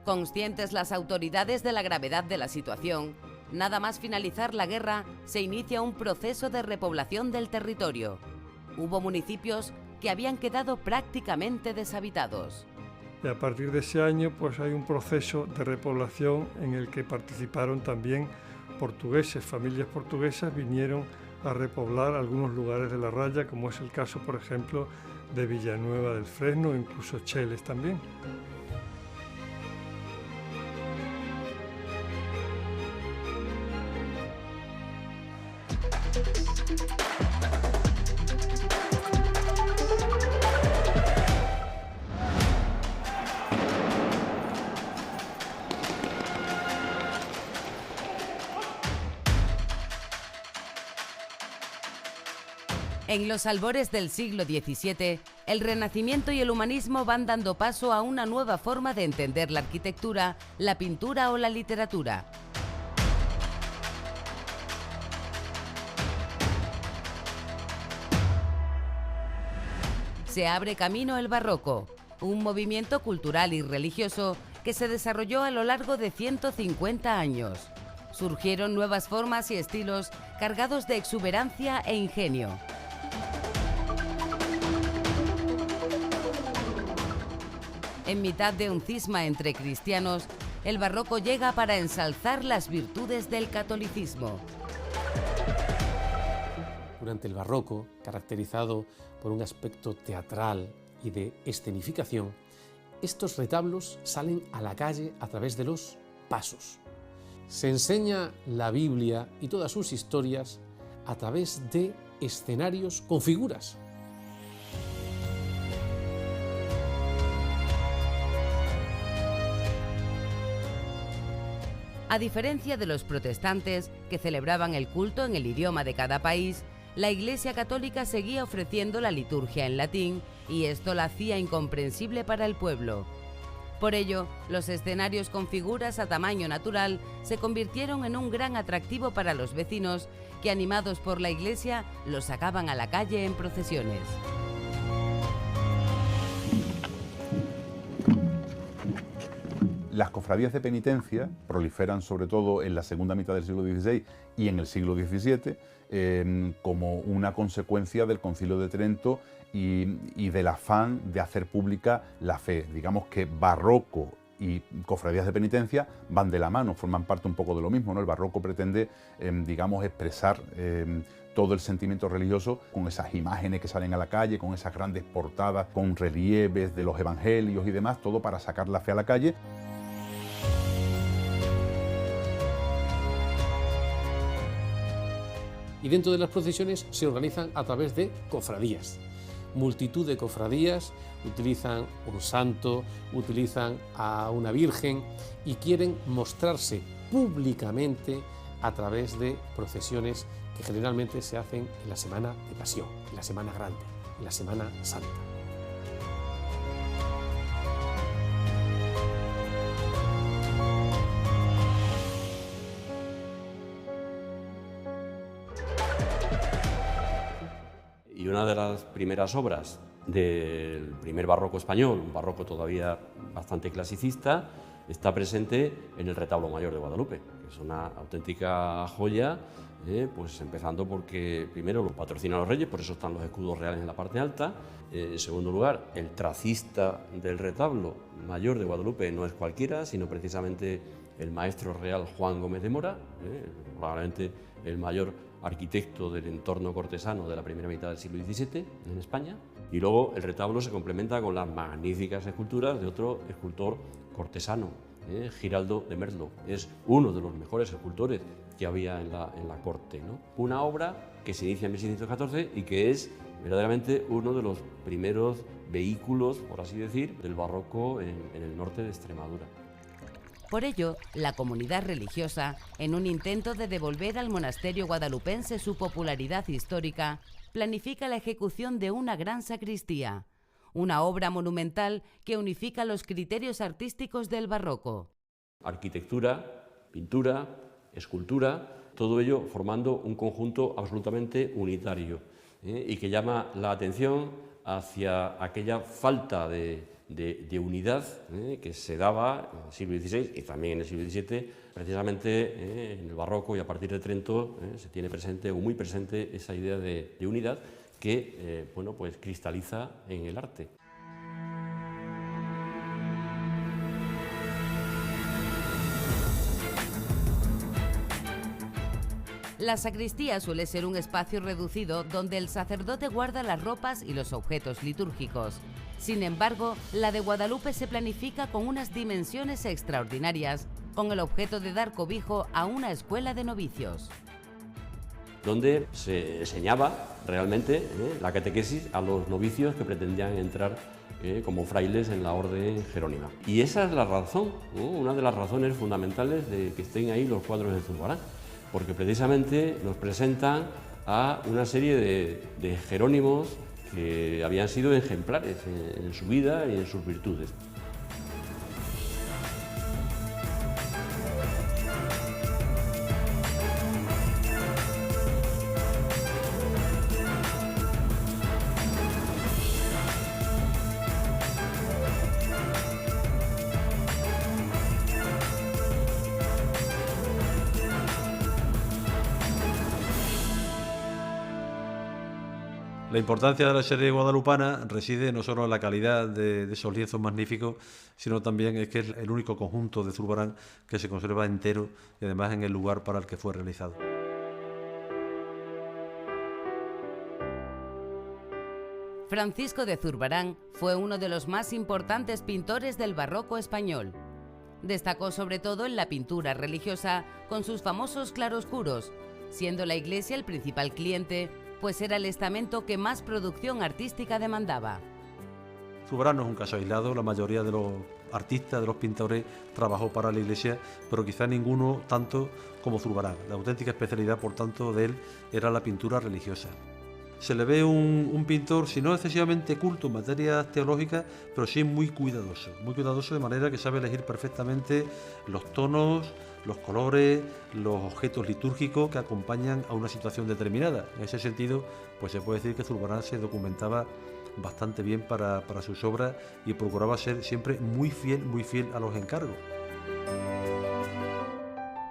Conscientes las autoridades de la gravedad de la situación, nada más finalizar la guerra, se inicia un proceso de repoblación del territorio. Hubo municipios que habían quedado prácticamente deshabitados. Y a partir de ese año pues hay un proceso de repoblación en el que participaron también portugueses, familias portuguesas vinieron a repoblar algunos lugares de la raya, como es el caso, por ejemplo, de Villanueva del Fresno, incluso Cheles también. En los albores del siglo XVII, el Renacimiento y el humanismo van dando paso a una nueva forma de entender la arquitectura, la pintura o la literatura. Se abre camino el barroco, un movimiento cultural y religioso que se desarrolló a lo largo de 150 años. Surgieron nuevas formas y estilos cargados de exuberancia e ingenio. En mitad de un cisma entre cristianos, el barroco llega para ensalzar las virtudes del catolicismo. Durante el barroco, caracterizado por un aspecto teatral y de escenificación, estos retablos salen a la calle a través de los pasos. Se enseña la Biblia y todas sus historias a través de escenarios con figuras. A diferencia de los protestantes, que celebraban el culto en el idioma de cada país, la Iglesia Católica seguía ofreciendo la liturgia en latín y esto la hacía incomprensible para el pueblo. Por ello, los escenarios con figuras a tamaño natural se convirtieron en un gran atractivo para los vecinos que, animados por la Iglesia, los sacaban a la calle en procesiones. Las cofradías de penitencia proliferan sobre todo en la segunda mitad del siglo XVI y en el siglo XVII como una consecuencia del Concilio de Trento y del afán de hacer pública la fe. Digamos que barroco y cofradías de penitencia van de la mano, forman parte un poco de lo mismo, ¿no? El barroco pretende, digamos, expresar todo el sentimiento religioso con esas imágenes que salen a la calle, con esas grandes portadas, con relieves de los evangelios y demás, todo para sacar la fe a la calle. Y dentro de las procesiones se organizan a través de cofradías. Multitud de cofradías utilizan un santo, utilizan a una virgen y quieren mostrarse públicamente a través de procesiones que generalmente se hacen en la Semana de Pasión, en la Semana Grande, en la Semana Santa. Y una de las primeras obras del primer barroco español, un barroco todavía bastante clasicista, está presente en el retablo mayor de Guadalupe, que es una auténtica joya, pues empezando porque primero lo patrocinan los reyes, por eso están los escudos reales en la parte alta. En segundo lugar, el tracista del retablo mayor de Guadalupe no es cualquiera, sino precisamente el maestro real Juan Gómez de Mora, probablemente el mayor arquitecto del entorno cortesano de la primera mitad del siglo XVII en España. Y luego el retablo se complementa con las magníficas esculturas de otro escultor cortesano, Giraldo de Merlo. Es uno de los mejores escultores que había en la corte, ¿no? Una obra que se inicia en 1614 y que es verdaderamente uno de los primeros vehículos, por así decir, del barroco en el norte de Extremadura. Por ello, la comunidad religiosa, en un intento de devolver al monasterio guadalupense su popularidad histórica, planifica la ejecución de una gran sacristía, una obra monumental que unifica los criterios artísticos del barroco. Arquitectura, pintura, escultura, todo ello formando un conjunto absolutamente unitario y que llama la atención hacia aquella falta de de unidad que se daba en el siglo XVI y también en el siglo XVII, precisamente en el barroco, y a partir de Trento se tiene presente, o muy presente, esa idea de unidad que bueno, pues cristaliza en el arte. La sacristía suele ser un espacio reducido donde el sacerdote guarda las ropas y los objetos litúrgicos. Sin embargo, la de Guadalupe se planifica con unas dimensiones extraordinarias, con el objeto de dar cobijo a una escuela de novicios, donde se enseñaba realmente la catequesis a los novicios que pretendían entrar como frailes en la orden jerónima. Y esa es la razón, una de las razones fundamentales de que estén ahí los cuadros de Zurbarán, porque precisamente nos presentan a una serie de jerónimos que habían sido ejemplares en su vida y en sus virtudes. La importancia de la serie guadalupana reside no solo en la calidad de esos lienzos magníficos, sino también es que es el único conjunto de Zurbarán que se conserva entero y además en el lugar para el que fue realizado. Francisco de Zurbarán fue uno de los más importantes pintores del barroco español. Destacó sobre todo en la pintura religiosa con sus famosos claroscuros, siendo la Iglesia el principal cliente, pues era el estamento que más producción artística demandaba. Zurbarán no es un caso aislado, la mayoría de los artistas, de los pintores, trabajó para la Iglesia, pero quizá ninguno tanto como Zurbarán. La auténtica especialidad, por tanto, de él era la pintura religiosa. Se le ve un pintor, si no excesivamente culto en materias teológicas, pero sí muy cuidadoso de manera que sabe elegir perfectamente los tonos, los colores, los objetos litúrgicos que acompañan a una situación determinada. En ese sentido, pues se puede decir que Zurbarán se documentaba bastante bien para sus obras y procuraba ser siempre muy fiel a los encargos.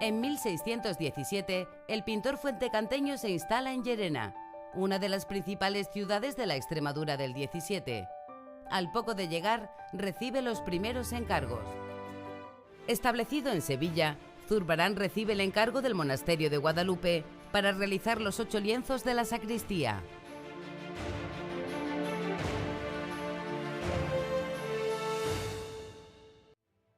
En 1617, el pintor fuentecanteño se instala en Llerena, una de las principales ciudades de la Extremadura del 17. Al poco de llegar, recibe los primeros encargos. Establecido en Sevilla, Zurbarán recibe el encargo del monasterio de Guadalupe para realizar los 8 lienzos de la sacristía.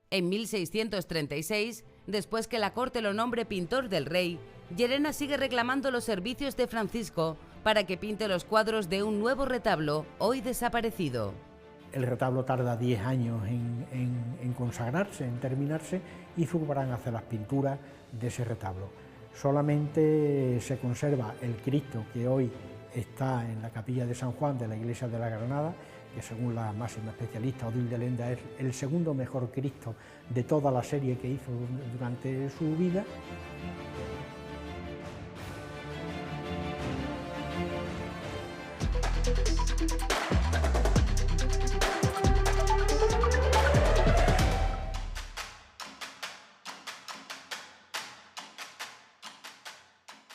En 1636, después que la corte lo nombre pintor del rey, Llerena sigue reclamando los servicios de Francisco para que pinte los cuadros de un nuevo retablo, hoy desaparecido. El retablo tarda 10 años en consagrarse, en terminarse, y Zurbarán hace las pinturas de ese retablo. Solamente se conserva el Cristo que hoy está en la capilla de San Juan de la iglesia de la Granada, que según la máxima especialista Odil de Lenda es el segundo mejor Cristo de toda la serie que hizo durante su vida.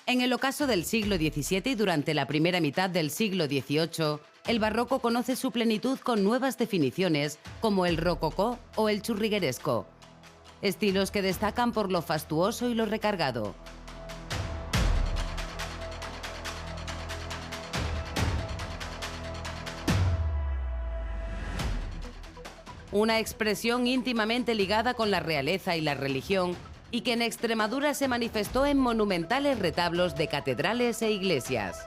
En el ocaso del siglo XVII y durante la primera mitad del siglo XVIII, el barroco conoce su plenitud con nuevas definiciones como el rococó o el churrigueresco, estilos que destacan por lo fastuoso y lo recargado. Una expresión íntimamente ligada con la realeza y la religión, y que en Extremadura se manifestó en monumentales retablos de catedrales e iglesias.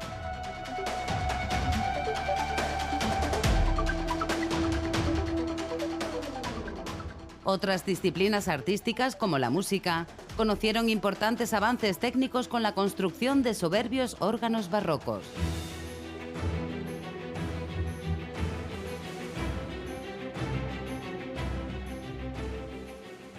Otras disciplinas artísticas, como la música, conocieron importantes avances técnicos con la construcción de soberbios órganos barrocos.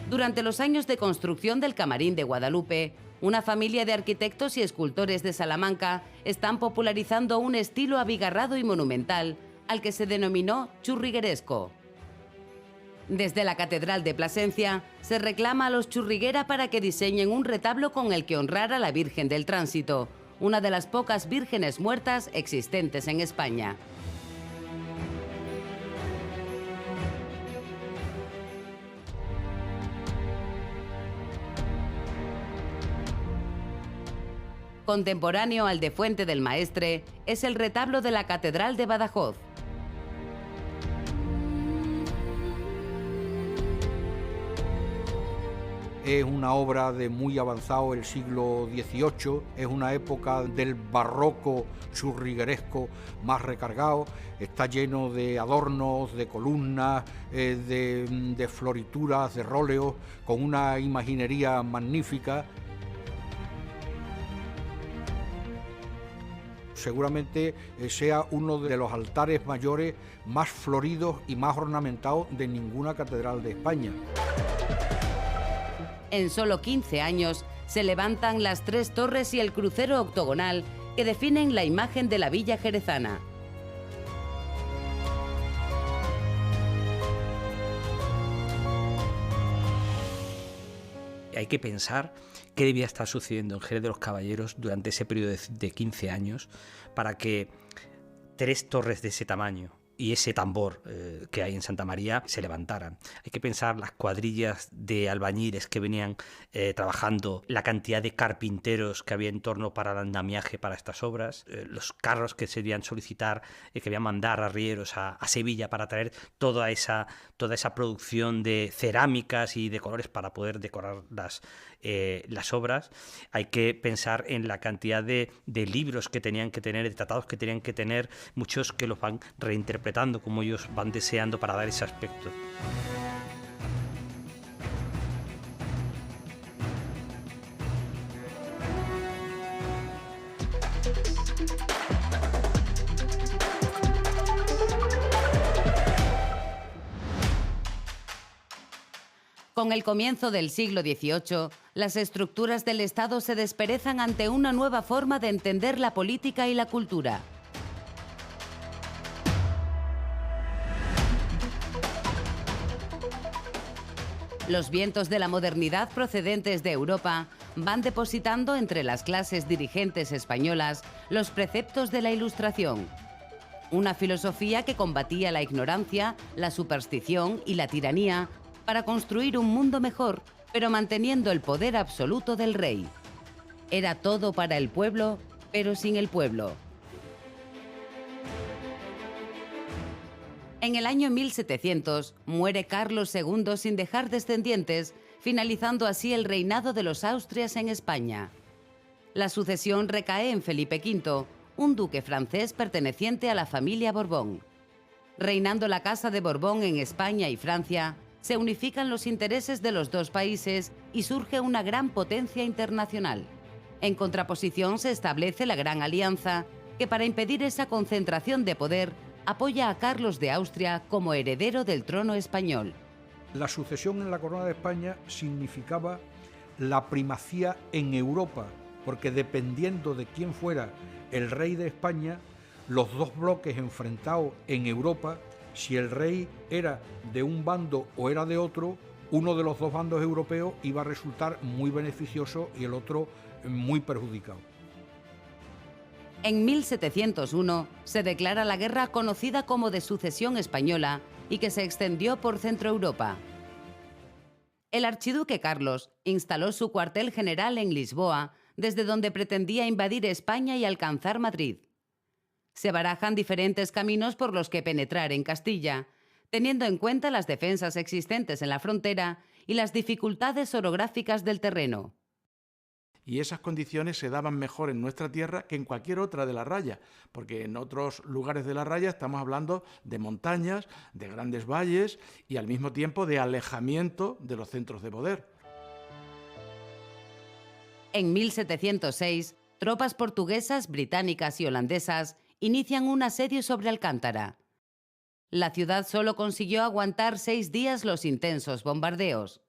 Durante los años de construcción del Camarín de Guadalupe, una familia de arquitectos y escultores de Salamanca están popularizando un estilo abigarrado y monumental al que se denominó churrigueresco. Desde la Catedral de Plasencia se reclama a los Churriguera para que diseñen un retablo con el que honrar a la Virgen del Tránsito, una de las pocas vírgenes muertas existentes en España. Contemporáneo al de Fuente del Maestre es el retablo de la Catedral de Badajoz. Es una obra de muy avanzado el siglo XVIII, es una época del barroco churrigueresco más recargado, está lleno de adornos, de columnas, de florituras, de róleos, con una imaginería magnífica. Seguramente sea uno de los altares mayores más floridos y más ornamentados de ninguna catedral de España. En solo 15 años se levantan las 3 torres y el crucero octogonal que definen la imagen de la villa jerezana. Hay que pensar qué debía estar sucediendo en Jerez de los Caballeros durante ese periodo de 15 años para que 3 torres de ese tamaño y ese tambor que hay en Santa María se levantaran. Hay que pensar las cuadrillas de albañiles que venían trabajando, la cantidad de carpinteros que había en torno para el andamiaje para estas obras, los carros que se debían solicitar, que debían mandar arrieros a Sevilla para traer toda esa producción de cerámicas y de colores para poder decorar las obras. Hay que pensar en la cantidad de libros que tenían que tener, de tratados que tenían que tener, muchos que los van reinterpretando como ellos van deseando para dar ese aspecto. Con el comienzo del siglo XVIII, las estructuras del Estado se desperezan ante una nueva forma de entender la política y la cultura. Los vientos de la modernidad procedentes de Europa van depositando entre las clases dirigentes españolas los preceptos de la Ilustración. Una filosofía que combatía la ignorancia, la superstición y la tiranía para construir un mundo mejor, pero manteniendo el poder absoluto del rey. Era todo para el pueblo, pero sin el pueblo. En el año 1700 muere Carlos II sin dejar descendientes, finalizando así el reinado de los Austrias en España. La sucesión recae en Felipe V, un duque francés perteneciente a la familia Borbón. Reinando la Casa de Borbón en España y Francia, se unifican los intereses de los dos países y surge una gran potencia internacional. En contraposición se establece la Gran Alianza, que para impedir esa concentración de poder, apoya a Carlos de Austria como heredero del trono español. La sucesión en la corona de España significaba la primacía en Europa, porque dependiendo de quién fuera el rey de España, los dos bloques enfrentados en Europa, si el rey era de un bando o era de otro, uno de los dos bandos europeos iba a resultar muy beneficioso y el otro muy perjudicado. En 1701 se declara la guerra conocida como de Sucesión Española y que se extendió por Centroeuropa. El archiduque Carlos instaló su cuartel general en Lisboa, desde donde pretendía invadir España y alcanzar Madrid. Se barajan diferentes caminos por los que penetrar en Castilla, teniendo en cuenta las defensas existentes en la frontera y las dificultades orográficas del terreno. Y esas condiciones se daban mejor en nuestra tierra que en cualquier otra de la raya, porque en otros lugares de la raya estamos hablando de montañas, de grandes valles y al mismo tiempo de alejamiento de los centros de poder. En 1706, tropas portuguesas, británicas y holandesas inician un asedio sobre Alcántara. La ciudad solo consiguió aguantar 6 días los intensos bombardeos.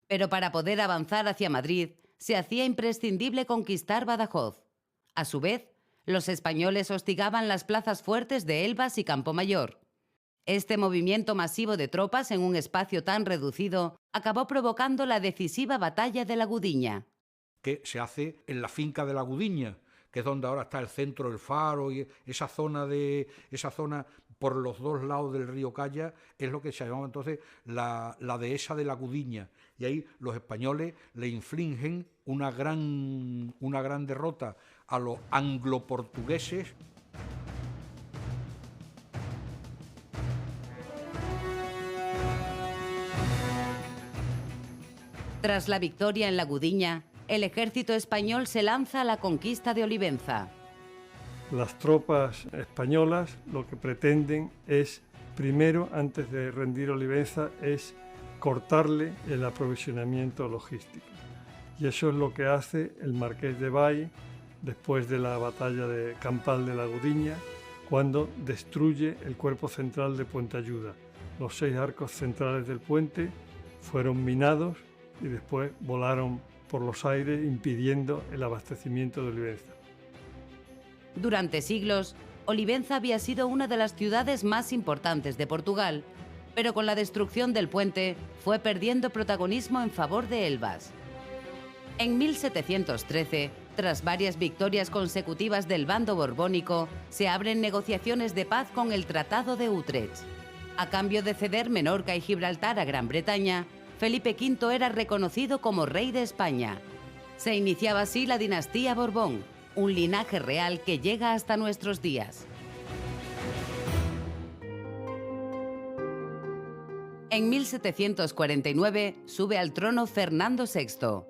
Pero para poder avanzar hacia Madrid, se hacía imprescindible conquistar Badajoz. A su vez, los españoles hostigaban las plazas fuertes de Elvas y Campomayor. Este movimiento masivo de tropas en un espacio tan reducido acabó provocando la decisiva batalla de la Gudiña, que se hace en la finca de la Gudiña, que es donde ahora está el centro del Faro, y esa zona por los dos lados del río Caya es lo que se llamaba entonces la dehesa de la Gudiña, y ahí los españoles le infligen una gran derrota a los anglo-portugueses. Tras la victoria en la Gudiña, el ejército español se lanza a la conquista de Olivenza. Las tropas españolas lo que pretenden es, primero, antes de rendir Olivenza, es cortarle el aprovisionamiento logístico. Y eso es lo que hace el Marqués de Bay después de la batalla de campal de la Gudiña, cuando destruye el cuerpo central de Puente Ayuda. Los 6 arcos centrales del puente fueron minados y después volaron por los aires impidiendo el abastecimiento de Olivenza. Durante siglos, Olivenza había sido una de las ciudades más importantes de Portugal, pero con la destrucción del puente fue perdiendo protagonismo en favor de Elvas. En 1713, tras varias victorias consecutivas del bando borbónico, se abren negociaciones de paz con el Tratado de Utrecht. A cambio de ceder Menorca y Gibraltar a Gran Bretaña, Felipe V era reconocido como rey de España. Se iniciaba así la dinastía Borbón, un linaje real que llega hasta nuestros días. En 1749 sube al trono Fernando VI.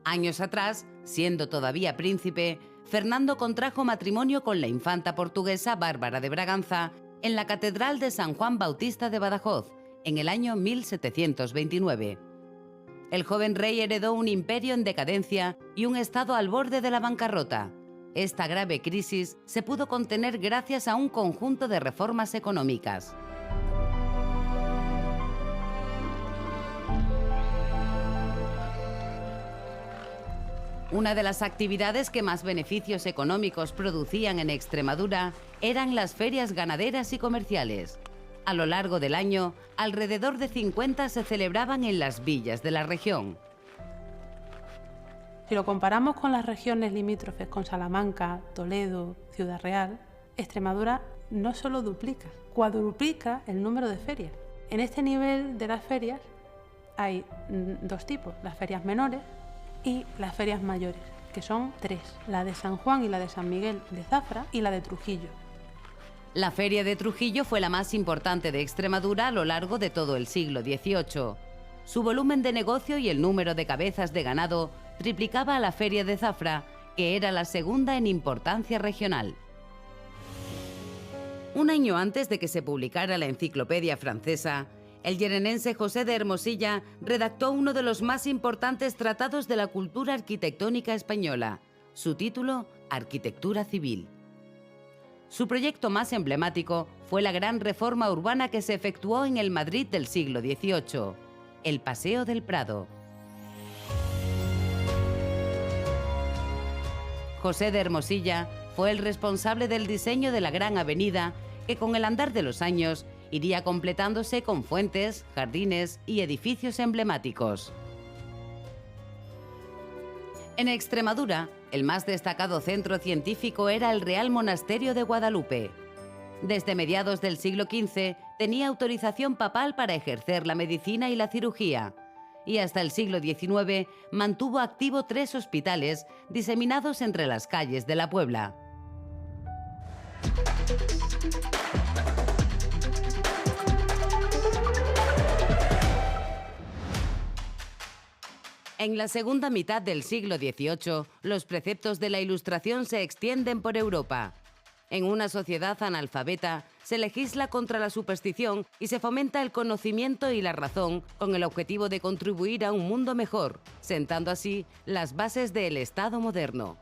Años atrás, siendo todavía príncipe, Fernando contrajo matrimonio con la infanta portuguesa Bárbara de Braganza en la Catedral de San Juan Bautista de Badajoz, en el año 1729. El joven rey heredó un imperio en decadencia y un estado al borde de la bancarrota. Esta grave crisis se pudo contener gracias a un conjunto de reformas económicas. Una de las actividades que más beneficios económicos producían en Extremadura eran las ferias ganaderas y comerciales. A lo largo del año, alrededor de 50 se celebraban en las villas de la región. Si lo comparamos con las regiones limítrofes, con Salamanca, Toledo, Ciudad Real, Extremadura no solo duplica, cuadruplica el número de ferias. En este nivel de las ferias hay 2 tipos, las ferias menores y las ferias mayores, que son 3, la de San Juan y la de San Miguel de Zafra y la de Trujillo. La Feria de Trujillo fue la más importante de Extremadura a lo largo de todo el siglo XVIII. Su volumen de negocio y el número de cabezas de ganado triplicaba a la Feria de Zafra, que era la segunda en importancia regional. Un año antes de que se publicara la Enciclopedia Francesa, el llerenense José de Hermosilla redactó uno de los más importantes tratados de la cultura arquitectónica española. Su título, Arquitectura Civil. Su proyecto más emblemático fue la gran reforma urbana que se efectuó en el Madrid del siglo XVIII, el Paseo del Prado. José de Hermosilla fue el responsable del diseño de la gran avenida que con el andar de los años iría completándose con fuentes, jardines y edificios emblemáticos. En Extremadura, el más destacado centro científico era el Real Monasterio de Guadalupe. Desde mediados del siglo XV tenía autorización papal para ejercer la medicina y la cirugía, y hasta el siglo XIX mantuvo activo 3 hospitales diseminados entre las calles de la Puebla. En la segunda mitad del siglo XVIII, los preceptos de la Ilustración se extienden por Europa. En una sociedad analfabeta, se legisla contra la superstición y se fomenta el conocimiento y la razón con el objetivo de contribuir a un mundo mejor, sentando así las bases del Estado moderno.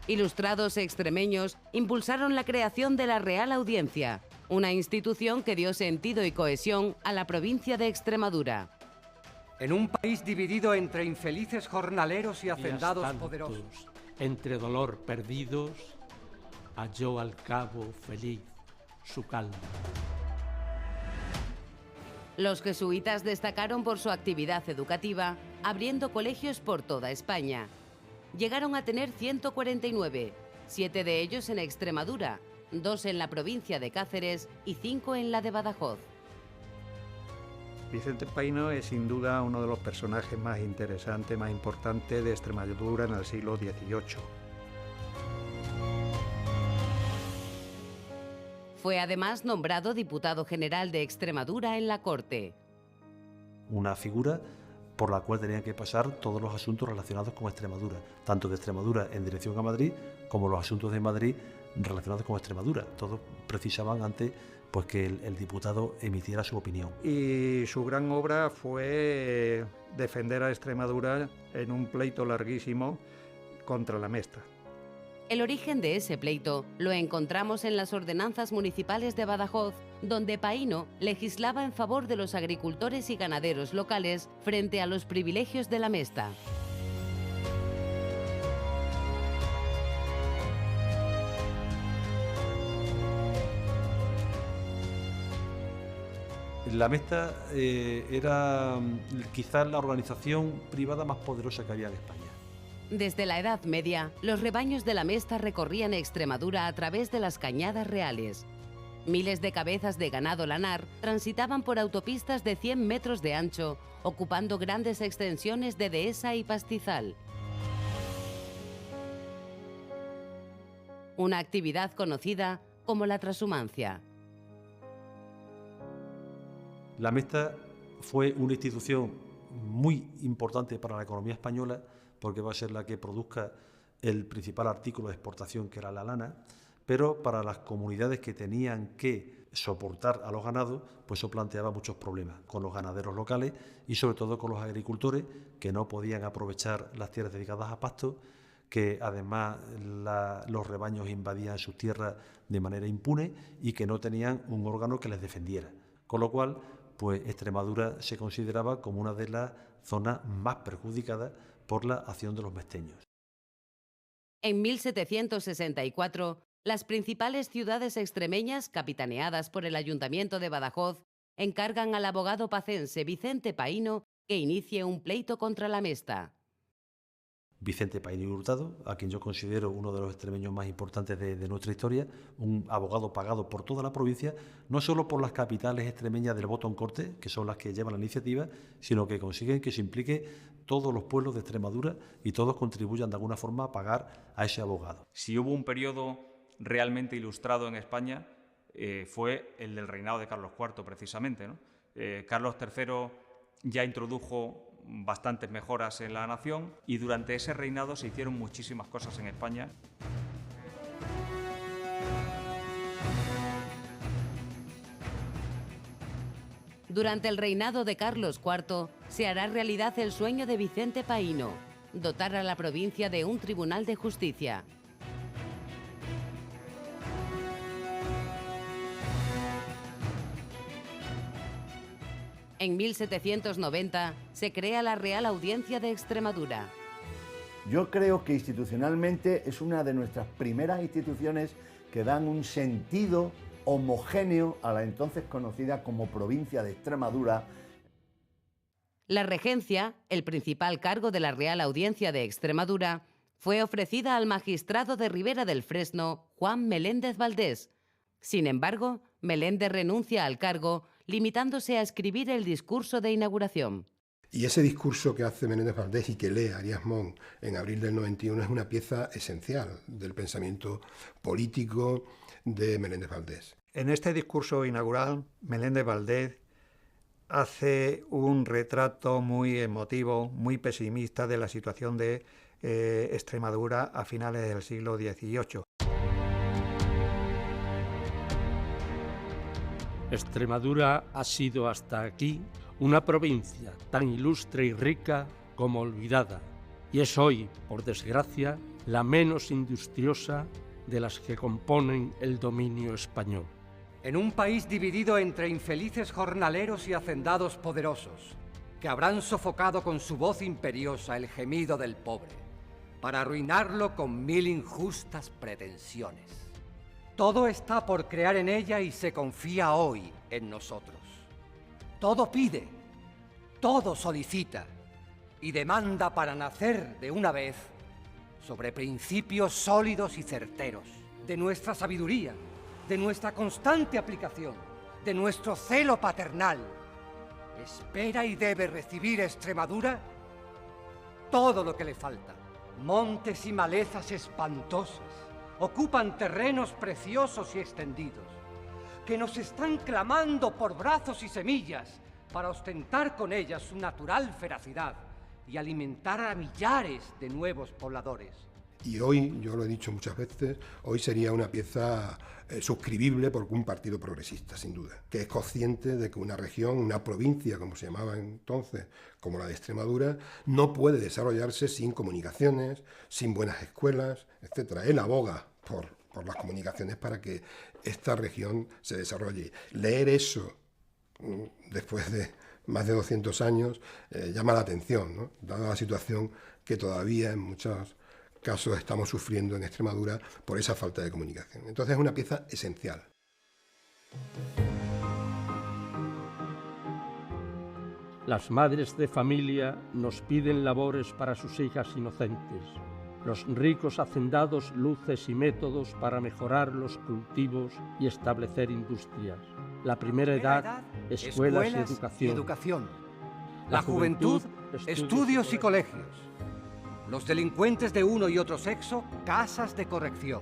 Ilustrados extremeños impulsaron la creación de la Real Audiencia, una institución que dio sentido y cohesión a la provincia de Extremadura. En un país dividido entre infelices jornaleros y hacendados tantos, poderosos. Entre dolor perdidos, halló al cabo feliz su calma. Los jesuitas destacaron por su actividad educativa, abriendo colegios por toda España. Llegaron a tener 149, 7 de ellos en Extremadura, 2 en la provincia de Cáceres y 5 en la de Badajoz. Vicente Paíno es sin duda uno de los personajes más interesantes, más importantes de Extremadura en el siglo XVIII. Fue además nombrado diputado general de Extremadura en la corte. Una figura por la cual tenían que pasar todos los asuntos relacionados con Extremadura, tanto de Extremadura en dirección a Madrid como los asuntos de Madrid relacionados con Extremadura. Todos precisaban antes pues que el diputado emitiera su opinión. Y su gran obra fue defender a Extremadura en un pleito larguísimo contra la Mesta. El origen de ese pleito lo encontramos en las ordenanzas municipales de Badajoz, donde Paíno legislaba en favor de los agricultores y ganaderos locales frente a los privilegios de la Mesta. La Mesta era quizás la organización privada más poderosa que había en España. Desde la Edad Media, los rebaños de la Mesta recorrían Extremadura a través de las cañadas reales. Miles de cabezas de ganado lanar transitaban por autopistas de 100 metros de ancho, ocupando grandes extensiones de dehesa y pastizal. Una actividad conocida como la trashumancia. La Mesta fue una institución muy importante para la economía española, porque va a ser la que produzca el principal artículo de exportación, que era la lana, pero para las comunidades que tenían que soportar a los ganados, pues eso planteaba muchos problemas con los ganaderos locales y sobre todo con los agricultores, que no podían aprovechar las tierras dedicadas a pasto, que además los rebaños invadían sus tierras de manera impune y que no tenían un órgano que les defendiera. Con lo cual, pues Extremadura se consideraba como una de las zonas más perjudicadas por la acción de los mesteños. En 1764, las principales ciudades extremeñas, capitaneadas por el Ayuntamiento de Badajoz, encargan al abogado pacense Vicente Paíno que inicie un pleito contra la Mesta. Vicente Paíno y Hurtado, a quien yo considero uno de los extremeños más importantes de nuestra historia, un abogado pagado por toda la provincia, no solo por las capitales extremeñas del voto en corte, que son las que llevan la iniciativa, sino que consiguen que se implique todos los pueblos de Extremadura y todos contribuyan de alguna forma a pagar a ese abogado. Si hubo un periodo realmente ilustrado en España, fue el del reinado de Carlos IV, precisamente, ¿no? Carlos III ya introdujo bastantes mejoras en la nación y durante ese reinado se hicieron muchísimas cosas en España. Durante el reinado de Carlos IV se hará realidad el sueño de Vicente Paíno, dotar a la provincia de un tribunal de justicia. En 1790 se crea la Real Audiencia de Extremadura. Yo creo que institucionalmente es una de nuestras primeras instituciones que dan un sentido homogéneo a la entonces conocida como provincia de Extremadura. La regencia, el principal cargo de la Real Audiencia de Extremadura, fue ofrecida al magistrado de Ribera del Fresno, Juan Meléndez Valdés. Sin embargo, Meléndez renuncia al cargo, limitándose a escribir el discurso de inauguración. Y ese discurso que hace Meléndez Valdés y que lee Arias Mont en abril del 91 es una pieza esencial del pensamiento político de Meléndez Valdés. En este discurso inaugural, Meléndez Valdés hace un retrato muy emotivo, muy pesimista de la situación de Extremadura a finales del siglo XVIII. Extremadura ha sido hasta aquí una provincia tan ilustre y rica como olvidada, y es hoy, por desgracia, la menos industriosa de las que componen el dominio español. En un país dividido entre infelices jornaleros y hacendados poderosos, que habrán sofocado con su voz imperiosa el gemido del pobre, para arruinarlo con 1000 injustas pretensiones. Todo está por crear en ella y se confía hoy en nosotros. Todo pide, todo solicita y demanda para nacer de una vez sobre principios sólidos y certeros, de nuestra sabiduría, de nuestra constante aplicación, de nuestro celo paternal. Espera y debe recibir Extremadura todo lo que le falta. Montes y malezas espantosas ocupan terrenos preciosos y extendidos, que nos están clamando por brazos y semillas para ostentar con ellas su natural feracidad y alimentar a millares de nuevos pobladores. Y hoy, yo lo he dicho muchas veces, hoy sería una pieza suscribible por un partido progresista, sin duda, que es consciente de que una región, una provincia, como se llamaba entonces, como la de Extremadura, no puede desarrollarse sin comunicaciones, sin buenas escuelas, etc. Él aboga por las comunicaciones para que esta región se desarrolle. Leer eso después de más de 200 años llama la atención, ¿no? Dada la situación que todavía en muchos casos estamos sufriendo en Extremadura por esa falta de comunicación. Entonces es una pieza esencial. Las madres de familia nos piden labores para sus hijas inocentes. Los ricos hacendados luces y métodos para mejorar los cultivos y establecer industrias. La primera edad, escuelas y educación. La juventud, estudios y colegios. Los delincuentes de uno y otro sexo, casas de corrección,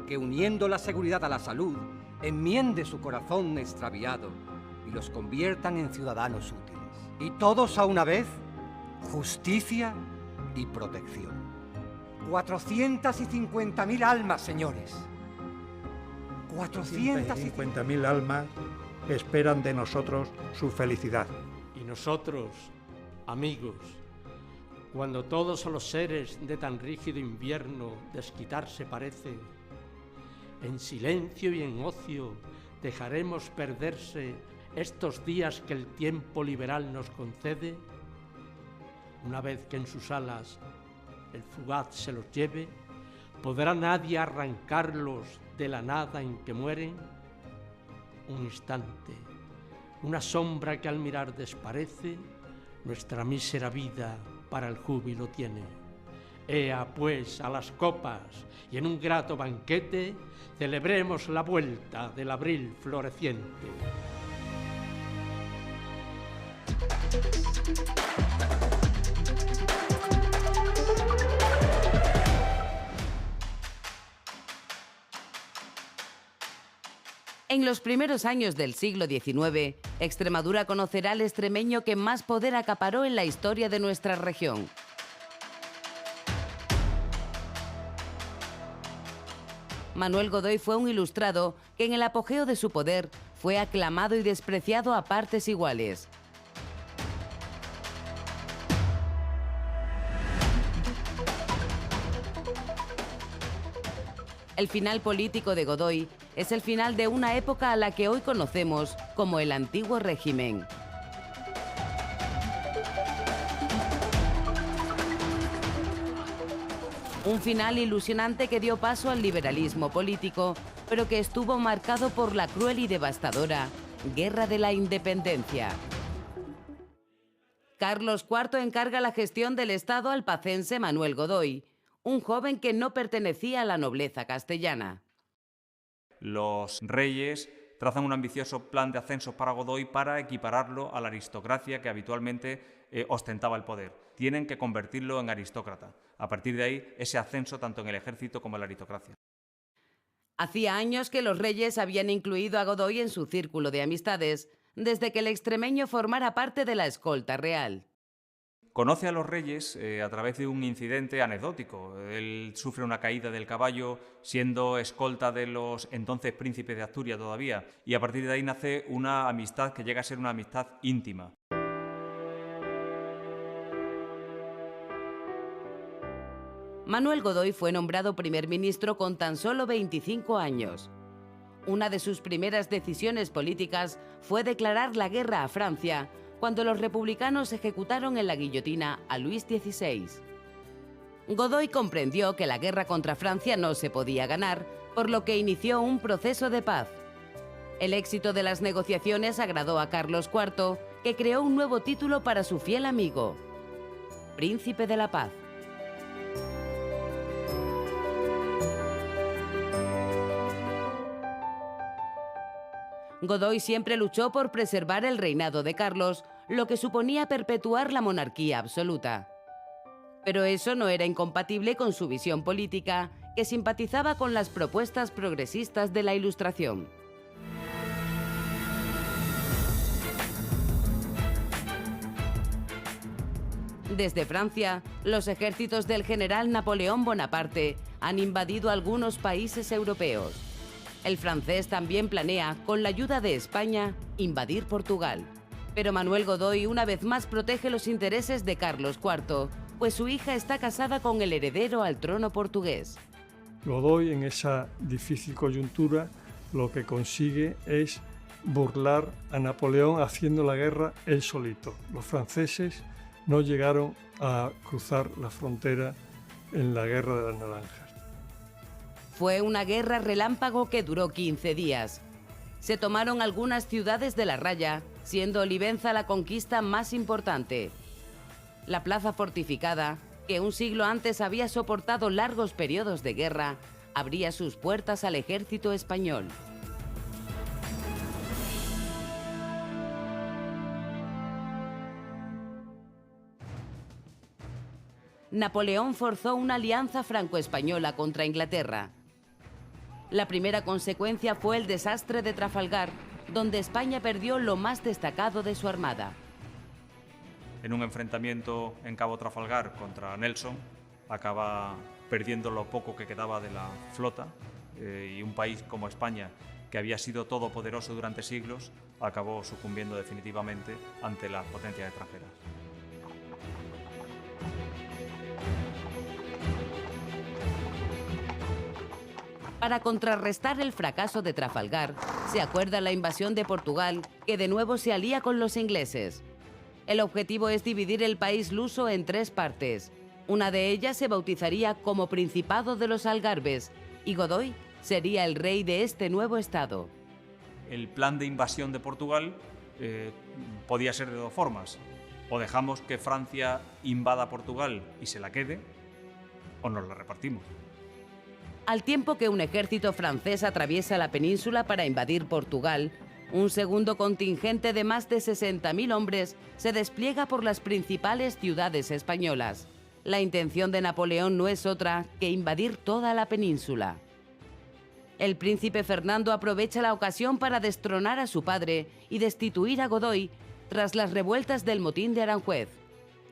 que uniendo la seguridad a la salud, enmiende su corazón extraviado y los conviertan en ciudadanos útiles. Y todos a una vez, justicia y protección. 450.000 almas, señores. 450.000 almas esperan de nosotros su felicidad. Y nosotros, amigos, cuando todos los seres de tan rígido invierno desquitarse parece, en silencio y en ocio dejaremos perderse estos días que el tiempo liberal nos concede. Una vez que en sus alas el fugaz se los lleve, ¿podrá nadie arrancarlos de la nada en que mueren? Un instante, una sombra que al mirar desparece, nuestra mísera vida para el júbilo tiene. Ea pues a las copas y en un grato banquete celebremos la vuelta del abril floreciente. En los primeros años del siglo XIX, Extremadura conocerá al extremeño que más poder acaparó en la historia de nuestra región. Manuel Godoy fue un ilustrado que en el apogeo de su poder fue aclamado y despreciado a partes iguales. El final político de Godoy es el final de una época a la que hoy conocemos como el Antiguo Régimen. Un final ilusionante que dio paso al liberalismo político, pero que estuvo marcado por la cruel y devastadora Guerra de la Independencia. Carlos IV encarga la gestión del Estado al pacense Manuel Godoy, un joven que no pertenecía a la nobleza castellana. Los reyes trazan un ambicioso plan de ascensos para Godoy para equipararlo a la aristocracia que habitualmente ostentaba el poder. Tienen que convertirlo en aristócrata. A partir de ahí, ese ascenso tanto en el ejército como en la aristocracia. Hacía años que los reyes habían incluido a Godoy en su círculo de amistades, desde que el extremeño formara parte de la escolta real. Conoce a los reyes a través de un incidente anecdótico. Él sufre una caída del caballo siendo escolta de los entonces príncipes de Asturias todavía, y a partir de ahí nace una amistad que llega a ser una amistad íntima. Manuel Godoy fue nombrado primer ministro con tan solo 25 años. Una de sus primeras decisiones políticas fue declarar la guerra a Francia cuando los republicanos ejecutaron en la guillotina a Luis XVI. Godoy comprendió que la guerra contra Francia no se podía ganar, por lo que inició un proceso de paz. El éxito de las negociaciones agradó a Carlos IV, que creó un nuevo título para su fiel amigo, Príncipe de la Paz. Godoy siempre luchó por preservar el reinado de Carlos, lo que suponía perpetuar la monarquía absoluta. Pero eso no era incompatible con su visión política, que simpatizaba con las propuestas progresistas de la Ilustración. Desde Francia, los ejércitos del general Napoleón Bonaparte han invadido algunos países europeos. El francés también planea, con la ayuda de España, invadir Portugal. Pero Manuel Godoy una vez más protege los intereses de Carlos IV, pues su hija está casada con el heredero al trono portugués. Godoy, en esa difícil coyuntura, lo que consigue es burlar a Napoleón haciendo la guerra él solito. Los franceses no llegaron a cruzar la frontera en la Guerra de las Naranjas. Fue una guerra relámpago que duró 15 días. Se tomaron algunas ciudades de la raya, siendo Olivenza la conquista más importante. La plaza fortificada, que un siglo antes había soportado largos periodos de guerra, abría sus puertas al ejército español. Napoleón forzó una alianza franco-española contra Inglaterra. La primera consecuencia fue el desastre de Trafalgar, donde España perdió lo más destacado de su armada. En un enfrentamiento en Cabo Trafalgar contra Nelson, acaba perdiendo lo poco que quedaba de la flota, y un país como España, que había sido todopoderoso durante siglos, acabó sucumbiendo definitivamente ante las potencias extranjeras. Para contrarrestar el fracaso de Trafalgar, se acuerda la invasión de Portugal, que de nuevo se alía con los ingleses. El objetivo es dividir el país luso en 3 partes. Una de ellas se bautizaría como Principado de los Algarbes, y Godoy sería el rey de este nuevo estado. El plan de invasión de Portugal podía ser de 2 formas. O dejamos que Francia invada Portugal y se la quede, o nos la repartimos. Al tiempo que un ejército francés atraviesa la península para invadir Portugal, un segundo contingente de más de 60.000 hombres se despliega por las principales ciudades españolas. La intención de Napoleón no es otra que invadir toda la península. El príncipe Fernando aprovecha la ocasión para destronar a su padre y destituir a Godoy tras las revueltas del motín de Aranjuez.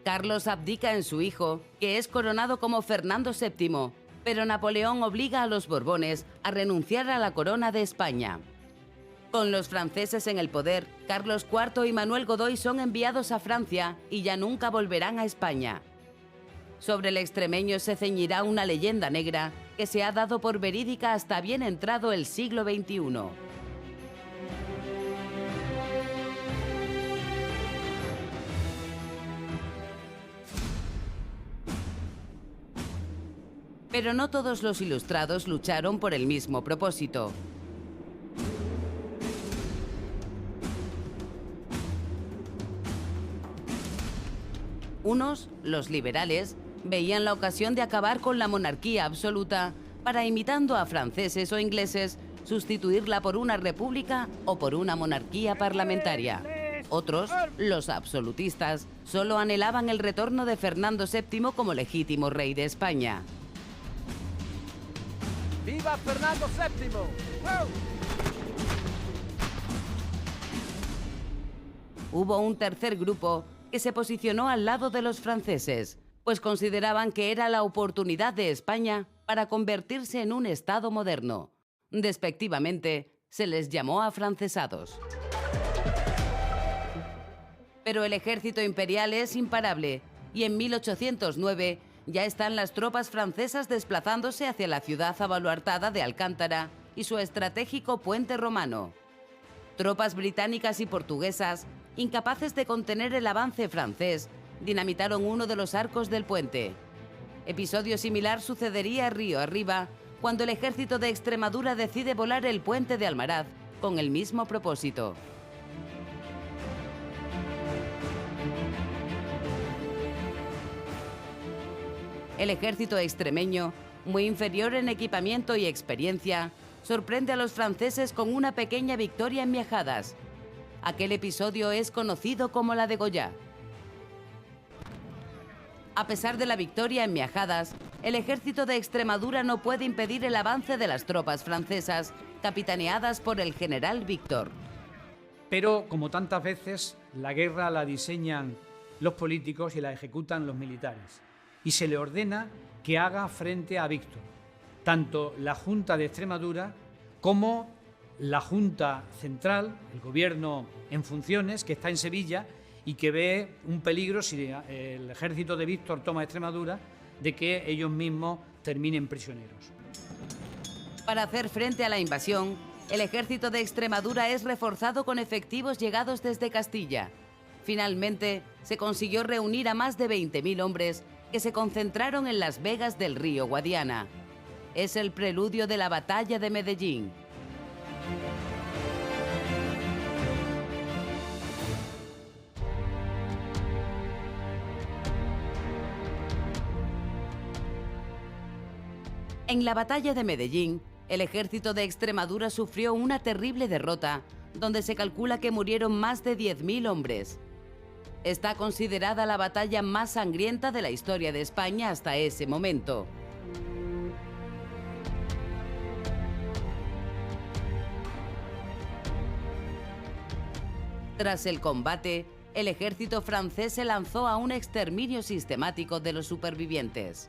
Carlos abdica en su hijo, que es coronado como Fernando VII, pero Napoleón obliga a los Borbones a renunciar a la corona de España. Con los franceses en el poder, Carlos IV y Manuel Godoy son enviados a Francia y ya nunca volverán a España. Sobre el extremeño se ceñirá una leyenda negra que se ha dado por verídica hasta bien entrado el siglo XXI. Pero no todos los ilustrados lucharon por el mismo propósito. Unos, los liberales, veían la ocasión de acabar con la monarquía absoluta para, imitando a franceses o ingleses, sustituirla por una república o por una monarquía parlamentaria. Otros, los absolutistas, solo anhelaban el retorno de Fernando VII como legítimo rey de España. ¡Viva Fernando VII! ¡Wow! Hubo un tercer grupo que se posicionó al lado de los franceses, pues consideraban que era la oportunidad de España para convertirse en un Estado moderno. Despectivamente, se les llamó afrancesados. Pero el ejército imperial es imparable, y en 1809 ya están las tropas francesas desplazándose hacia la ciudad abaluartada de Alcántara y su estratégico puente romano. Tropas británicas y portuguesas incapaces de contener el avance francés, dinamitaron uno de los arcos del puente. Episodio similar sucedería río arriba, cuando el ejército de Extremadura decide volar el puente de Almaraz con el mismo propósito. El ejército extremeño, muy inferior en equipamiento y experiencia, sorprende a los franceses con una pequeña victoria en Miajadas. Aquel episodio es conocido como la de Goya. A pesar de la victoria en Miajadas, el ejército de Extremadura no puede impedir el avance de las tropas francesas, capitaneadas por el general Víctor. Pero, como tantas veces, la guerra la diseñan los políticos y la ejecutan los militares. Y se le ordena que haga frente a Víctor, tanto la Junta de Extremadura como la Junta Central, el gobierno en funciones, que está en Sevilla y que ve un peligro, si el ejército de Víctor toma Extremadura, de que ellos mismos terminen prisioneros. Para hacer frente a la invasión, el ejército de Extremadura es reforzado con efectivos llegados desde Castilla. Finalmente, se consiguió reunir a más de 20.000 hombres que se concentraron en las vegas del río Guadiana. Es el preludio de la batalla de Medellín. En la batalla de Medellín, el ejército de Extremadura sufrió una terrible derrota, donde se calcula que murieron más de 10.000 hombres. Está considerada la batalla más sangrienta de la historia de España hasta ese momento. Tras el combate, el ejército francés se lanzó a un exterminio sistemático de los supervivientes.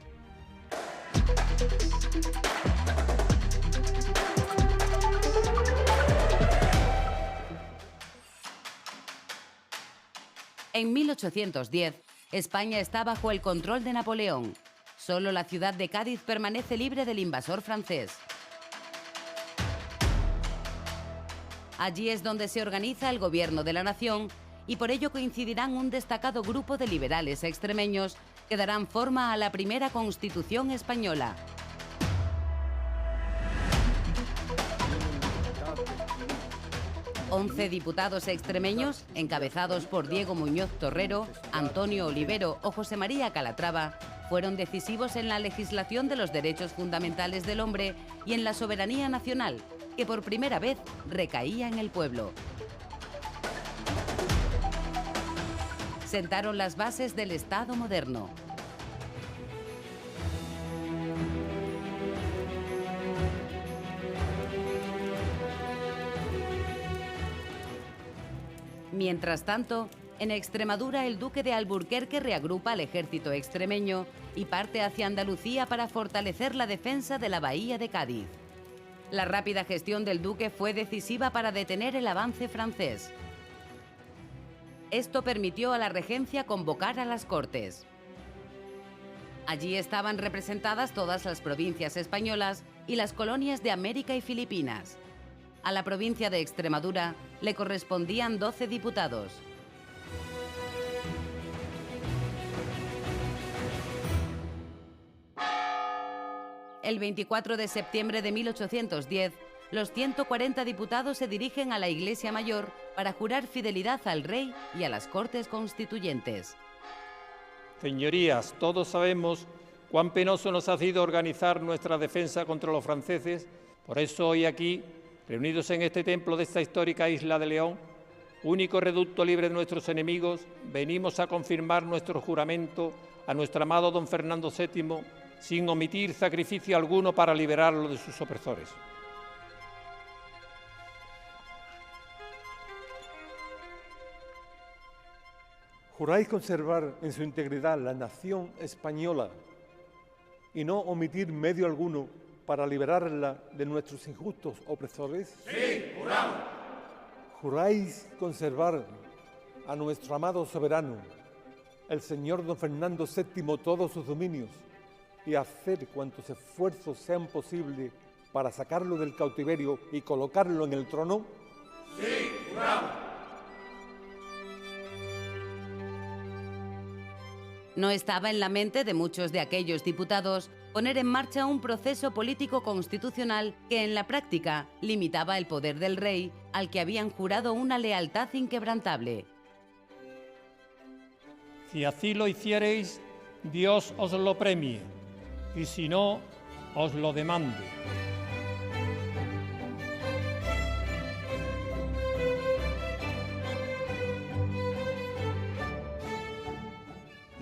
En 1810, España está bajo el control de Napoleón. Solo la ciudad de Cádiz permanece libre del invasor francés. Allí es donde se organiza el gobierno de la nación y por ello coincidirán un destacado grupo de liberales extremeños que darán forma a la primera Constitución española. 11 diputados extremeños, encabezados por Diego Muñoz Torrero, Antonio Olivero o José María Calatrava, fueron decisivos en la legislación de los derechos fundamentales del hombre y en la soberanía nacional, que por primera vez recaía en el pueblo. Sentaron las bases del Estado moderno. Mientras tanto, en Extremadura el duque de Alburquerque reagrupa al ejército extremeño y parte hacia Andalucía para fortalecer la defensa de la bahía de Cádiz. La rápida gestión del duque fue decisiva para detener el avance francés. Esto permitió a la regencia convocar a las Cortes. Allí estaban representadas todas las provincias españolas y las colonias de América y Filipinas. A la provincia de Extremadura le correspondían 12 diputados. El 24 de septiembre de 1810, los 140 diputados se dirigen a la Iglesia Mayor para jurar fidelidad al rey y a las Cortes Constituyentes. Señorías, todos sabemos cuán penoso nos ha sido organizar nuestra defensa contra los franceses. Por eso hoy aquí, reunidos en este templo de esta histórica isla de León, único reducto libre de nuestros enemigos, venimos a confirmar nuestro juramento a nuestro amado don Fernando VII, sin omitir sacrificio alguno para liberarlo de sus opresores. ¿Juráis conservar en su integridad la nación española y no omitir medio alguno para liberarla de nuestros injustos opresores? ¡Sí, juramos! ¿Juráis conservar a nuestro amado soberano, el señor don Fernando VII, todos sus dominios y hacer cuantos esfuerzos sean posibles para sacarlo del cautiverio y colocarlo en el trono? ¡Sí, juramos! No estaba en la mente de muchos de aquellos diputados poner en marcha un proceso político constitucional que en la práctica limitaba el poder del rey, al que habían jurado una lealtad inquebrantable. Si así lo hiciereis, Dios os lo premie, y si no, os lo demande.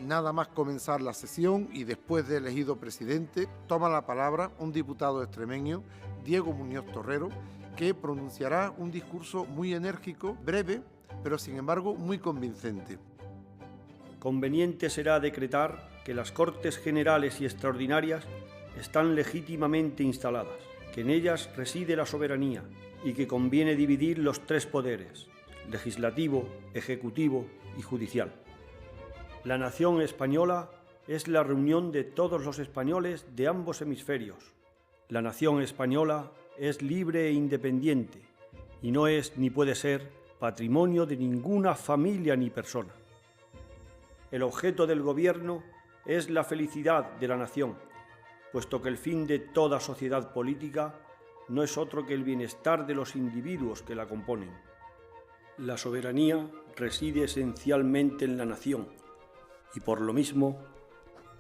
Nada más comenzar la sesión y después de elegido presidente, toma la palabra un diputado extremeño, Diego Muñoz Torrero, que pronunciará un discurso muy enérgico, breve, pero sin embargo muy convincente. Conveniente será decretar que las Cortes Generales y Extraordinarias están legítimamente instaladas, que en ellas reside la soberanía y que conviene dividir los tres poderes, legislativo, ejecutivo y judicial. La nación española es la reunión de todos los españoles de ambos hemisferios. La nación española es libre e independiente y no es ni puede ser patrimonio de ninguna familia ni persona. El objeto del gobierno es la felicidad de la nación, puesto que el fin de toda sociedad política no es otro que el bienestar de los individuos que la componen. La soberanía reside esencialmente en la nación, y por lo mismo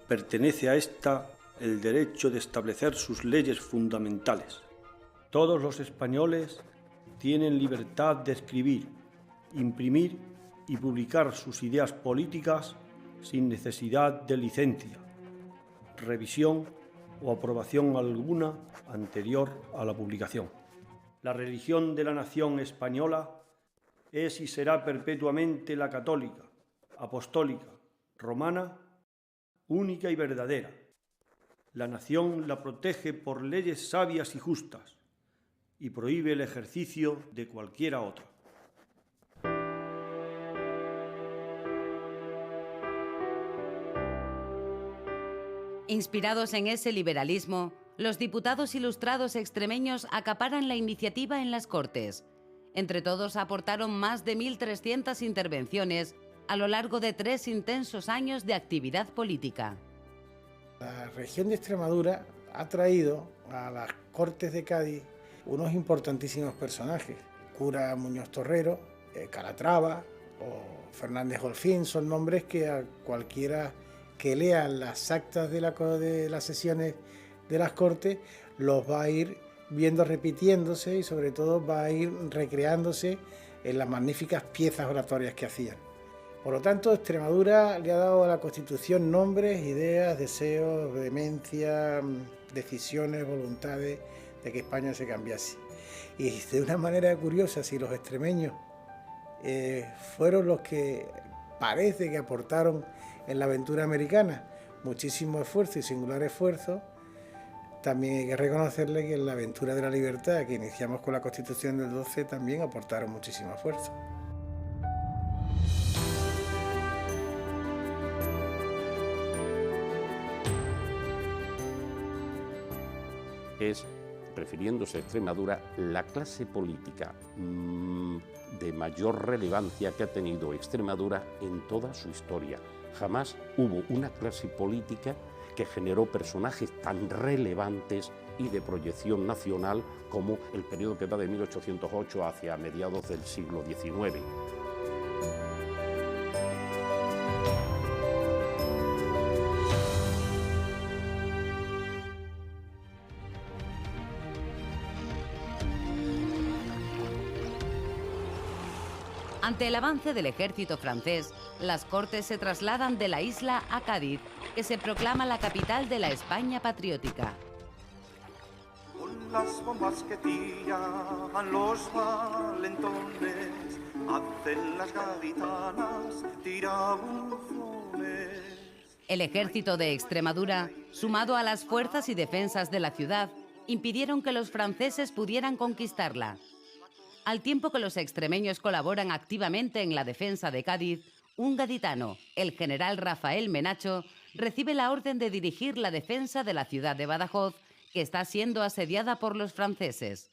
pertenece a ésta el derecho de establecer sus leyes fundamentales. Todos los españoles tienen libertad de escribir, imprimir y publicar sus ideas políticas sin necesidad de licencia, revisión o aprobación alguna anterior a la publicación. La religión de la nación española es y será perpetuamente la católica, apostólica, romana, única y verdadera. La nación la protege por leyes sabias y justas y prohíbe el ejercicio de cualquiera otra. Inspirados en ese liberalismo, los diputados ilustrados extremeños acaparan la iniciativa en las Cortes. Entre todos aportaron más de 1.300 intervenciones a lo largo de 3 intensos años de actividad política. La región de Extremadura ha traído a las Cortes de Cádiz unos importantísimos personajes. Cura Muñoz Torrero, Calatrava o Fernández Golfín son nombres que a cualquiera que lea las actas de las sesiones de las Cortes los va a ir viendo repitiéndose y sobre todo va a ir recreándose en las magníficas piezas oratorias que hacían. Por lo tanto, Extremadura le ha dado a la Constitución nombres, ideas, deseos, vehemencia, decisiones, voluntades de que España se cambiase. Y de una manera curiosa, si los extremeños fueron los que parece que aportaron en la aventura americana muchísimo esfuerzo y singular esfuerzo, también hay que reconocerle que en la aventura de la libertad que iniciamos con la Constitución del 12 también aportaron muchísimo esfuerzo. Es, refiriéndose a Extremadura, la clase política de mayor relevancia que ha tenido Extremadura en toda su historia. Jamás hubo una clase política que generó personajes tan relevantes y de proyección nacional como el periodo que va de 1808 hacia mediados del siglo XIX. Ante el avance del ejército francés, las Cortes se trasladan de la isla a Cádiz, que se proclama la capital de la España patriótica. Con las bombas que tiran los valentones, hacen las gaditanas tirabuzones. El ejército de Extremadura, sumado a las fuerzas y defensas de la ciudad, impidieron que los franceses pudieran conquistarla. Al tiempo que los extremeños colaboran activamente en la defensa de Cádiz, un gaditano, el general Rafael Menacho, recibe la orden de dirigir la defensa de la ciudad de Badajoz, que está siendo asediada por los franceses.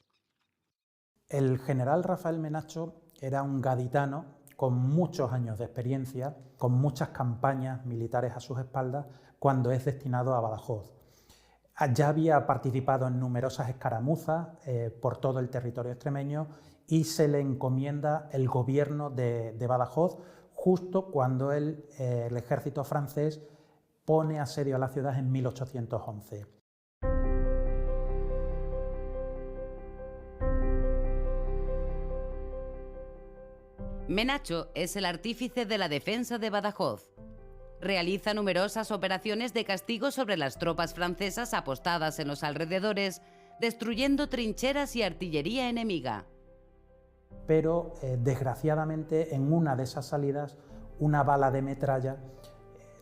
El general Rafael Menacho era un gaditano con muchos años de experiencia, con muchas campañas militares a sus espaldas, cuando es destinado a Badajoz. Ya había participado en numerosas escaramuzas por todo el territorio extremeño y se le encomienda el gobierno de Badajoz justo cuando el ejército francés pone asedio a la ciudad en 1811. Menacho es el artífice de la defensa de Badajoz. Realiza numerosas operaciones de castigo sobre las tropas francesas apostadas en los alrededores, destruyendo trincheras y artillería enemiga. Pero desgraciadamente en una de esas salidas una bala de metralla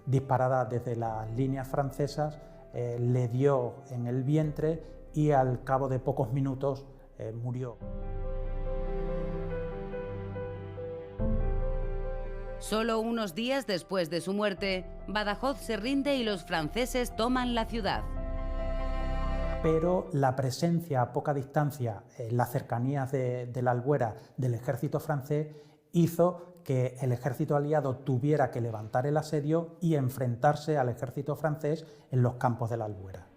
disparada desde las líneas francesas le dio en el vientre y al cabo de pocos minutos murió. Solo unos días después de su muerte, Badajoz se rinde y los franceses toman la ciudad. Pero la presencia a poca distancia, en las cercanías de la Albuera del ejército francés, hizo que el ejército aliado tuviera que levantar el asedio y enfrentarse al ejército francés en los campos de la Albuera.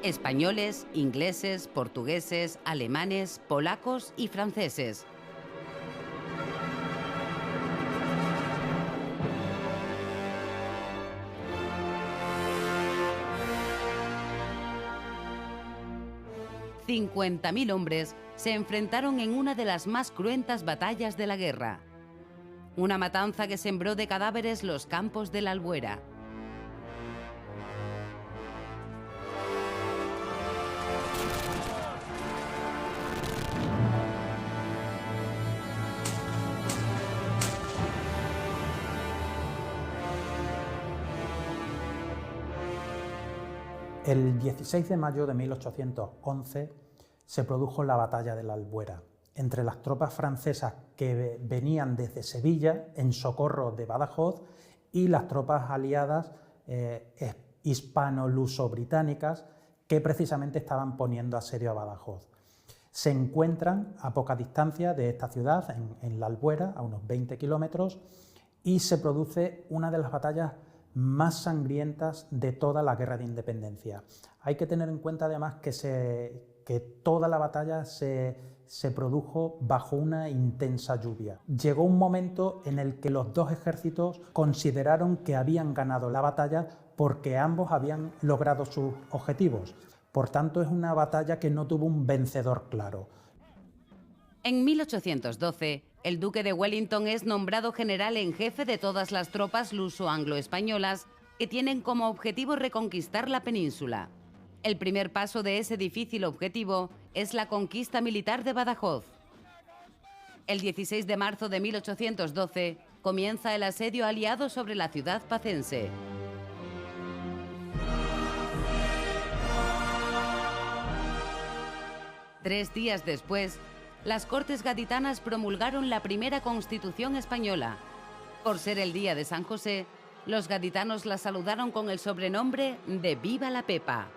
Españoles, ingleses, portugueses, alemanes, polacos y franceses. $50.000 hombres se enfrentaron en una de las más cruentas batallas de la guerra. Una matanza que sembró de cadáveres los campos de la Albuera. El 16 de mayo de 1811 se produjo la batalla de la Albuera entre las tropas francesas que venían desde Sevilla en socorro de Badajoz y las tropas aliadas hispano-luso-británicas que precisamente estaban poniendo asedio a Badajoz. Se encuentran a poca distancia de esta ciudad, en la Albuera, a unos 20 kilómetros, y se produce una de las batallas más sangrientas de toda la guerra de independencia. Hay que tener en cuenta además que toda la batalla se produjo bajo una intensa lluvia. Llegó un momento en el que los dos ejércitos consideraron que habían ganado la batalla porque ambos habían logrado sus objetivos. Por tanto, es una batalla que no tuvo un vencedor claro. En 1812, el duque de Wellington es nombrado general en jefe de todas las tropas luso-anglo-españolas que tienen como objetivo reconquistar la península. El primer paso de ese difícil objetivo es la conquista militar de Badajoz. El 16 de marzo de 1812 comienza el asedio aliado sobre la ciudad pacense. Tres días después, las Cortes Gaditanas promulgaron la primera Constitución española. Por ser el día de San José, los gaditanos la saludaron con el sobrenombre de Viva la Pepa.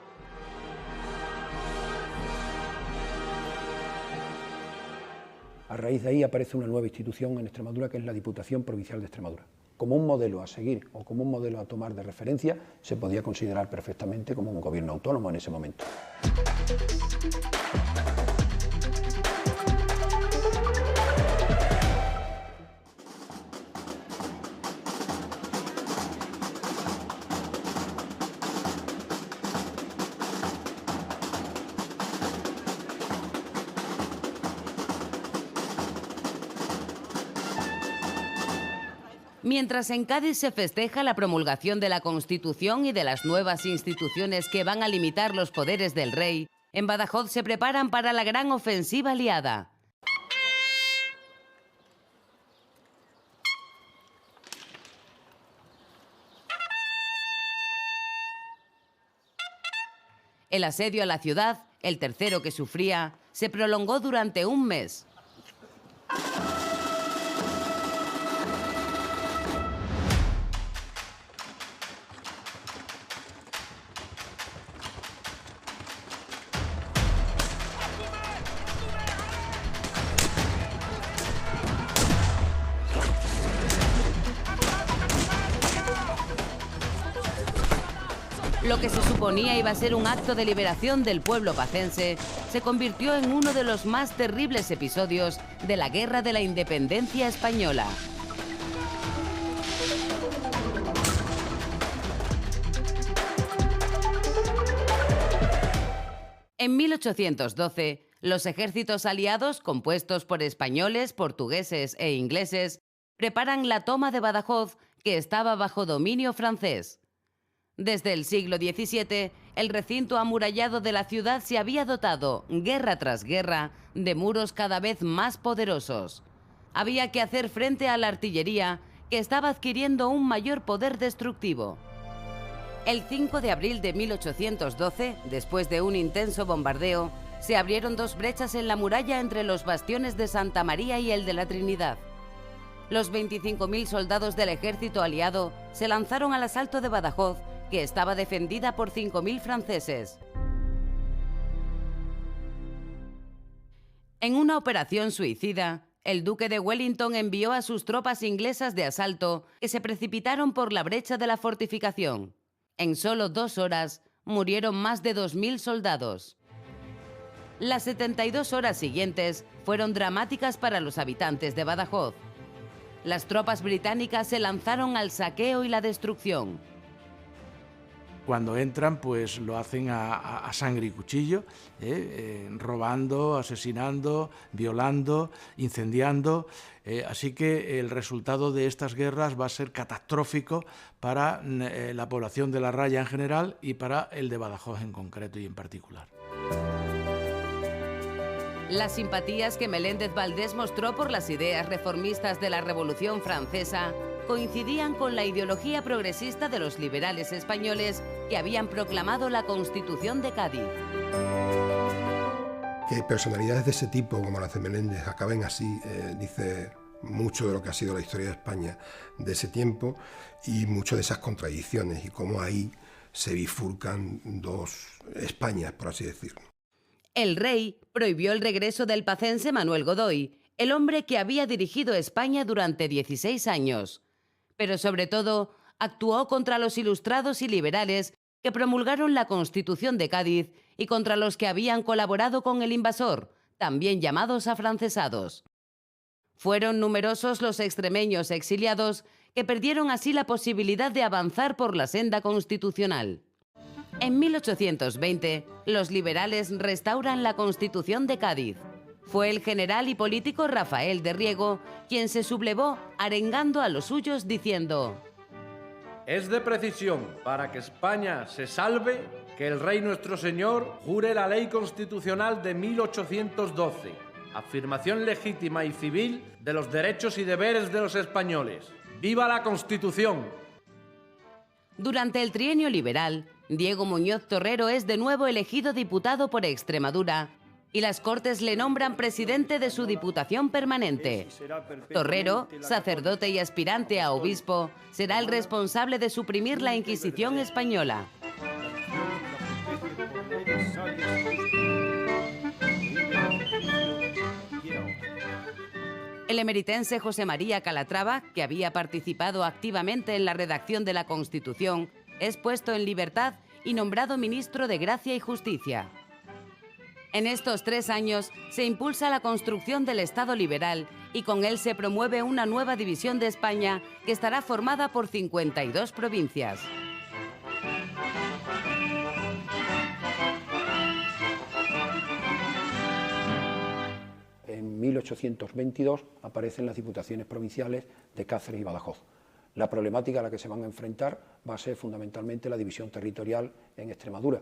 A raíz de ahí aparece una nueva institución en Extremadura, que es la Diputación Provincial de Extremadura. Como un modelo a seguir o como un modelo a tomar de referencia, se podía considerar perfectamente como un gobierno autónomo en ese momento. Mientras en Cádiz se festeja la promulgación de la Constitución y de las nuevas instituciones que van a limitar los poderes del rey, en Badajoz se preparan para la gran ofensiva aliada. El asedio a la ciudad, el tercero que sufría, se prolongó durante un mes. Lo que se suponía iba a ser un acto de liberación del pueblo pacense se convirtió en uno de los más terribles episodios de la Guerra de la Independencia Española. En 1812, los ejércitos aliados, compuestos por españoles, portugueses e ingleses, preparan la toma de Badajoz, que estaba bajo dominio francés. Desde el siglo XVII, el recinto amurallado de la ciudad se había dotado, guerra tras guerra, de muros cada vez más poderosos. Había que hacer frente a la artillería, que estaba adquiriendo un mayor poder destructivo. El 5 de abril de 1812, después de un intenso bombardeo, se abrieron dos brechas en la muralla entre los bastiones de Santa María y el de la Trinidad. Los 25.000 soldados del ejército aliado se lanzaron al asalto de Badajoz, que estaba defendida por 5.000 franceses. En una operación suicida, el duque de Wellington envió a sus tropas inglesas de asalto, que se precipitaron por la brecha de la fortificación. En solo 2 horas, murieron más de 2.000 soldados. Las 72 horas siguientes fueron dramáticas para los habitantes de Badajoz. Las tropas británicas se lanzaron al saqueo y la destrucción. Cuando entran, pues lo hacen a sangre y cuchillo, robando, asesinando, violando, incendiando. Así que el resultado de estas guerras va a ser catastrófico para la población de La Raya en general y para el de Badajoz en concreto y en particular. Las simpatías que Meléndez Valdés mostró por las ideas reformistas de la Revolución Francesa coincidían con la ideología progresista de los liberales españoles que habían proclamado la Constitución de Cádiz. Que personalidades de ese tipo, como las de Meléndez, acaben así, dice mucho de lo que ha sido la historia de España de ese tiempo y mucho de esas contradicciones y cómo ahí se bifurcan dos Españas, por así decirlo. El rey prohibió el regreso del pacense Manuel Godoy, el hombre que había dirigido España durante 16 años. Pero sobre todo, actuó contra los ilustrados y liberales que promulgaron la Constitución de Cádiz y contra los que habían colaborado con el invasor, también llamados afrancesados. Fueron numerosos los extremeños exiliados que perdieron así la posibilidad de avanzar por la senda constitucional. En 1820, los liberales restauran la Constitución de Cádiz. Fue el general y político Rafael de Riego quien se sublevó arengando a los suyos diciendo: Es de precisión, para que España se salve, que el rey nuestro señor jure la ley constitucional de 1812, afirmación legítima y civil de los derechos y deberes de los españoles. ¡Viva la Constitución! Durante el trienio liberal, Diego Muñoz Torrero es de nuevo elegido diputado por Extremadura y las Cortes le nombran presidente de su Diputación Permanente. Torrero, sacerdote y aspirante a obispo, será el responsable de suprimir la Inquisición española. El emeritense José María Calatrava, que había participado activamente en la redacción de la Constitución, es puesto en libertad y nombrado ministro de Gracia y Justicia. En estos 3 años se impulsa la construcción del Estado liberal y con él se promueve una nueva división de España que estará formada por 52 provincias. En 1822 aparecen las diputaciones provinciales de Cáceres y Badajoz. La problemática a la que se van a enfrentar va a ser fundamentalmente la división territorial en Extremadura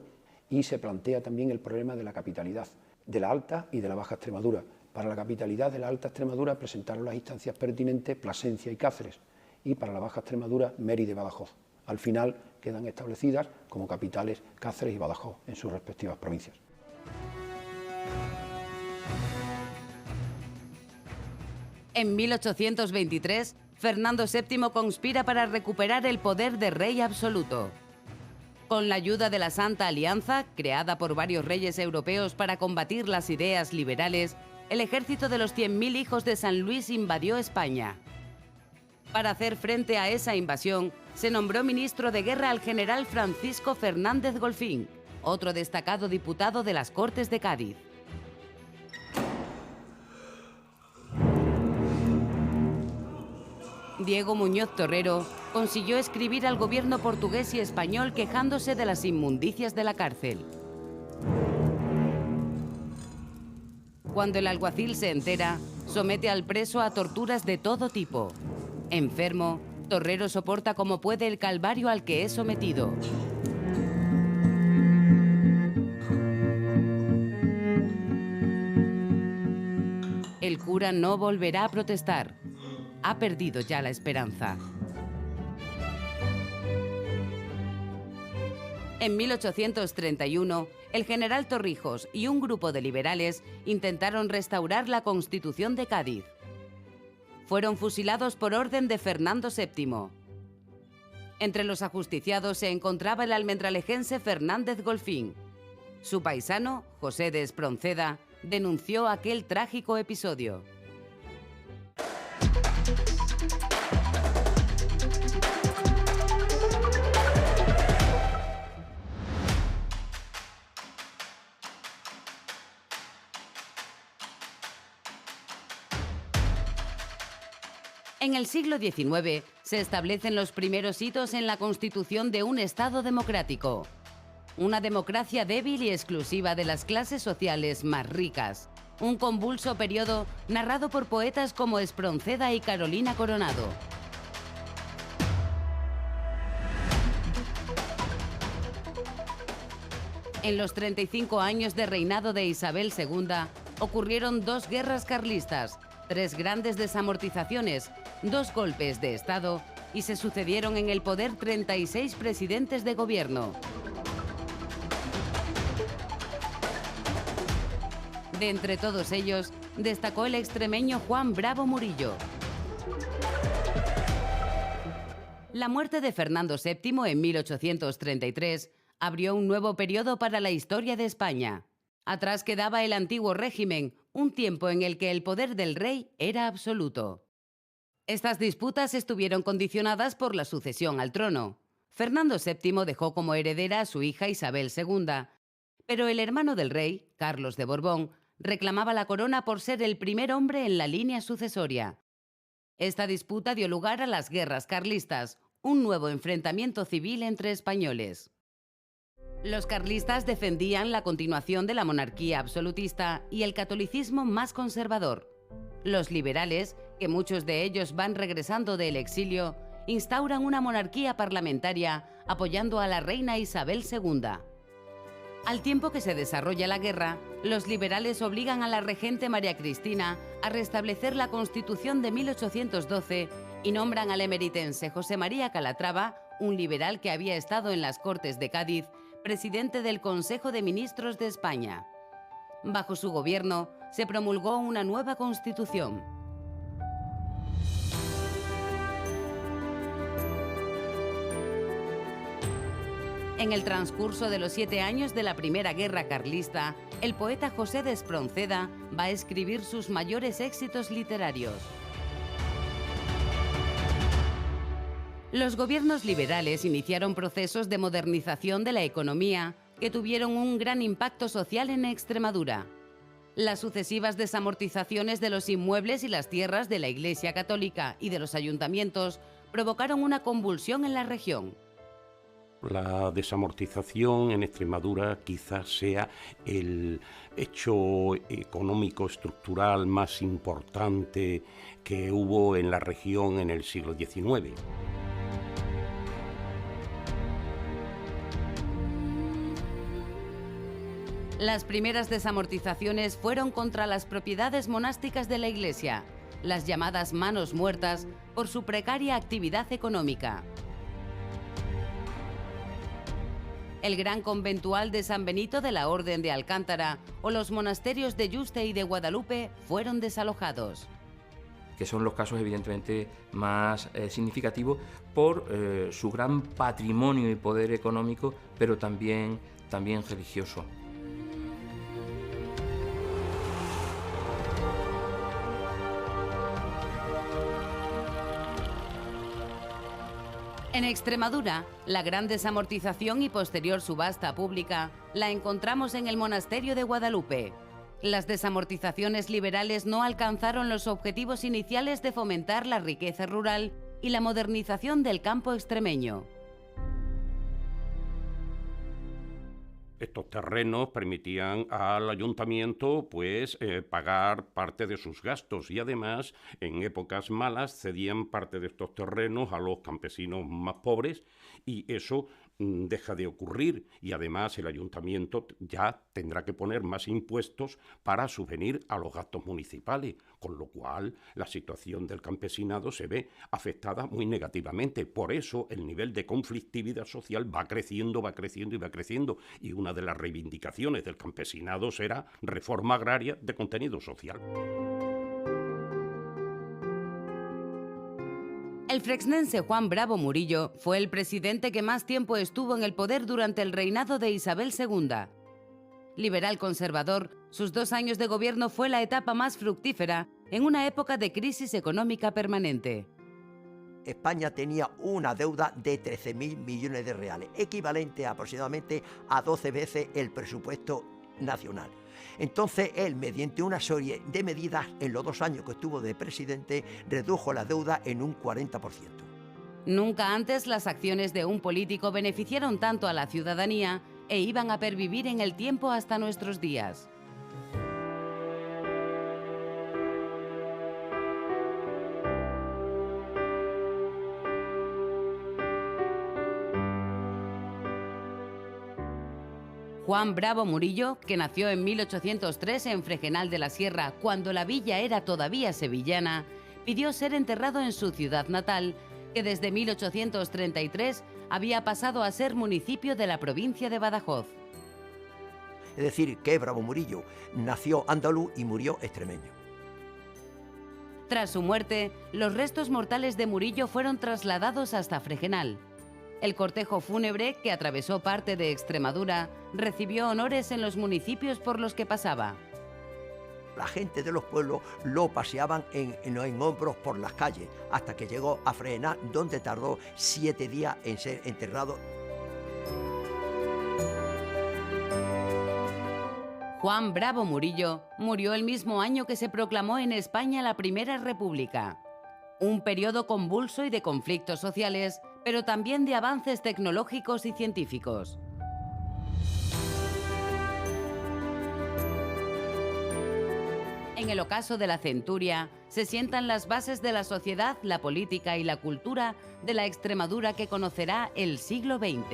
y se plantea también el problema de la capitalidad, de la Alta y de la Baja Extremadura. Para la capitalidad de la Alta Extremadura presentaron las instancias pertinentes Plasencia y Cáceres y para la Baja Extremadura Mérida y Badajoz. Al final quedan establecidas como capitales Cáceres y Badajoz en sus respectivas provincias. En 1823, Fernando VII conspira para recuperar el poder de rey absoluto. Con la ayuda de la Santa Alianza, creada por varios reyes europeos para combatir las ideas liberales, el ejército de los 100.000 hijos de San Luis invadió España. Para hacer frente a esa invasión, se nombró ministro de Guerra al general Francisco Fernández Golfín, otro destacado diputado de las Cortes de Cádiz. Diego Muñoz Torrero consiguió escribir al gobierno portugués y español quejándose de las inmundicias de la cárcel. Cuando el alguacil se entera, somete al preso a torturas de todo tipo. Enfermo, Torrero soporta como puede el calvario al que es sometido. El cura no volverá a protestar. Ha perdido ya la esperanza. En 1831, el general Torrijos y un grupo de liberales intentaron restaurar la Constitución de Cádiz. Fueron fusilados por orden de Fernando VII. Entre los ajusticiados se encontraba el almendralejense Fernández Golfín. Su paisano, José de Espronceda, denunció aquel trágico episodio. En el siglo XIX se establecen los primeros hitos en la constitución de un Estado democrático. Una democracia débil y exclusiva de las clases sociales más ricas. Un convulso periodo narrado por poetas como Espronceda y Carolina Coronado. En los 35 años de reinado de Isabel II ocurrieron 2 guerras carlistas, 3 grandes desamortizaciones, 2 golpes de Estado y se sucedieron en el poder 36 presidentes de gobierno. De entre todos ellos, destacó el extremeño Juan Bravo Murillo. La muerte de Fernando VII en 1833 abrió un nuevo periodo para la historia de España. Atrás quedaba el antiguo régimen, un tiempo en el que el poder del rey era absoluto. Estas disputas estuvieron condicionadas por la sucesión al trono. Fernando VII dejó como heredera a su hija Isabel II, pero el hermano del rey, Carlos de Borbón, reclamaba la corona por ser el primer hombre en la línea sucesoria. Esta disputa dio lugar a las guerras carlistas, un nuevo enfrentamiento civil entre españoles. Los carlistas defendían la continuación de la monarquía absolutista y el catolicismo más conservador. Los liberales, que muchos de ellos van regresando del exilio, instauran una monarquía parlamentaria apoyando a la reina Isabel II. Al tiempo que se desarrolla la guerra, los liberales obligan a la regente María Cristina a restablecer la Constitución de 1812 y nombran al emeritense José María Calatrava, un liberal que había estado en las Cortes de Cádiz, presidente del Consejo de Ministros de España. Bajo su gobierno se promulgó una nueva Constitución. En el transcurso de los 7 años de la Primera Guerra Carlista, el poeta José de Espronceda va a escribir sus mayores éxitos literarios. Los gobiernos liberales iniciaron procesos de modernización de la economía que tuvieron un gran impacto social en Extremadura. Las sucesivas desamortizaciones de los inmuebles y las tierras de la Iglesia Católica y de los ayuntamientos provocaron una convulsión en la región. La desamortización en Extremadura quizás sea el hecho económico estructural más importante que hubo en la región en el siglo XIX. Las primeras desamortizaciones fueron contra las propiedades monásticas de la Iglesia, las llamadas manos muertas por su precaria actividad económica. El gran conventual de San Benito de la Orden de Alcántara o los monasterios de Yuste y de Guadalupe fueron desalojados. Que son los casos evidentemente más significativos por su gran patrimonio y poder económico, pero también religioso. En Extremadura, la gran desamortización y posterior subasta pública la encontramos en el monasterio de Guadalupe. Las desamortizaciones liberales no alcanzaron los objetivos iniciales de fomentar la riqueza rural y la modernización del campo extremeño. Estos terrenos permitían al ayuntamiento pagar parte de sus gastos y además en épocas malas cedían parte de estos terrenos a los campesinos más pobres y eso deja de ocurrir y además el ayuntamiento ya tendrá que poner más impuestos para subvenir a los gastos municipales, con lo cual la situación del campesinado se ve afectada muy negativamente. Por eso el nivel de conflictividad social va creciendo y una de las reivindicaciones del campesinado será reforma agraria de contenido social. El frexnense Juan Bravo Murillo fue el presidente que más tiempo estuvo en el poder durante el reinado de Isabel II. Liberal conservador, sus 2 años de gobierno fue la etapa más fructífera en una época de crisis económica permanente. España tenía una deuda de 13.000 millones de reales, equivalente aproximadamente a 12 veces el presupuesto nacional. Entonces él, mediante una serie de medidas en los 2 años que estuvo de presidente, redujo la deuda en un 40%. Nunca antes las acciones de un político beneficiaron tanto a la ciudadanía e iban a pervivir en el tiempo hasta nuestros días. Juan Bravo Murillo, que nació en 1803 en Fregenal de la Sierra, cuando la villa era todavía sevillana, pidió ser enterrado en su ciudad natal, que desde 1833 había pasado a ser municipio de la provincia de Badajoz. Es decir, que Bravo Murillo nació andaluz y murió extremeño. Tras su muerte, los restos mortales de Murillo fueron trasladados hasta Fregenal. El cortejo fúnebre, que atravesó parte de Extremadura, recibió honores en los municipios por los que pasaba. La gente de los pueblos lo paseaban en hombros por las calles, hasta que llegó a Fregenal, donde tardó 7 días en ser enterrado. Juan Bravo Murillo murió el mismo año que se proclamó en España la Primera República. Un periodo convulso y de conflictos sociales, pero también de avances tecnológicos y científicos. En el ocaso de la centuria se sientan las bases de la sociedad, la política y la cultura de la Extremadura que conocerá el siglo XX.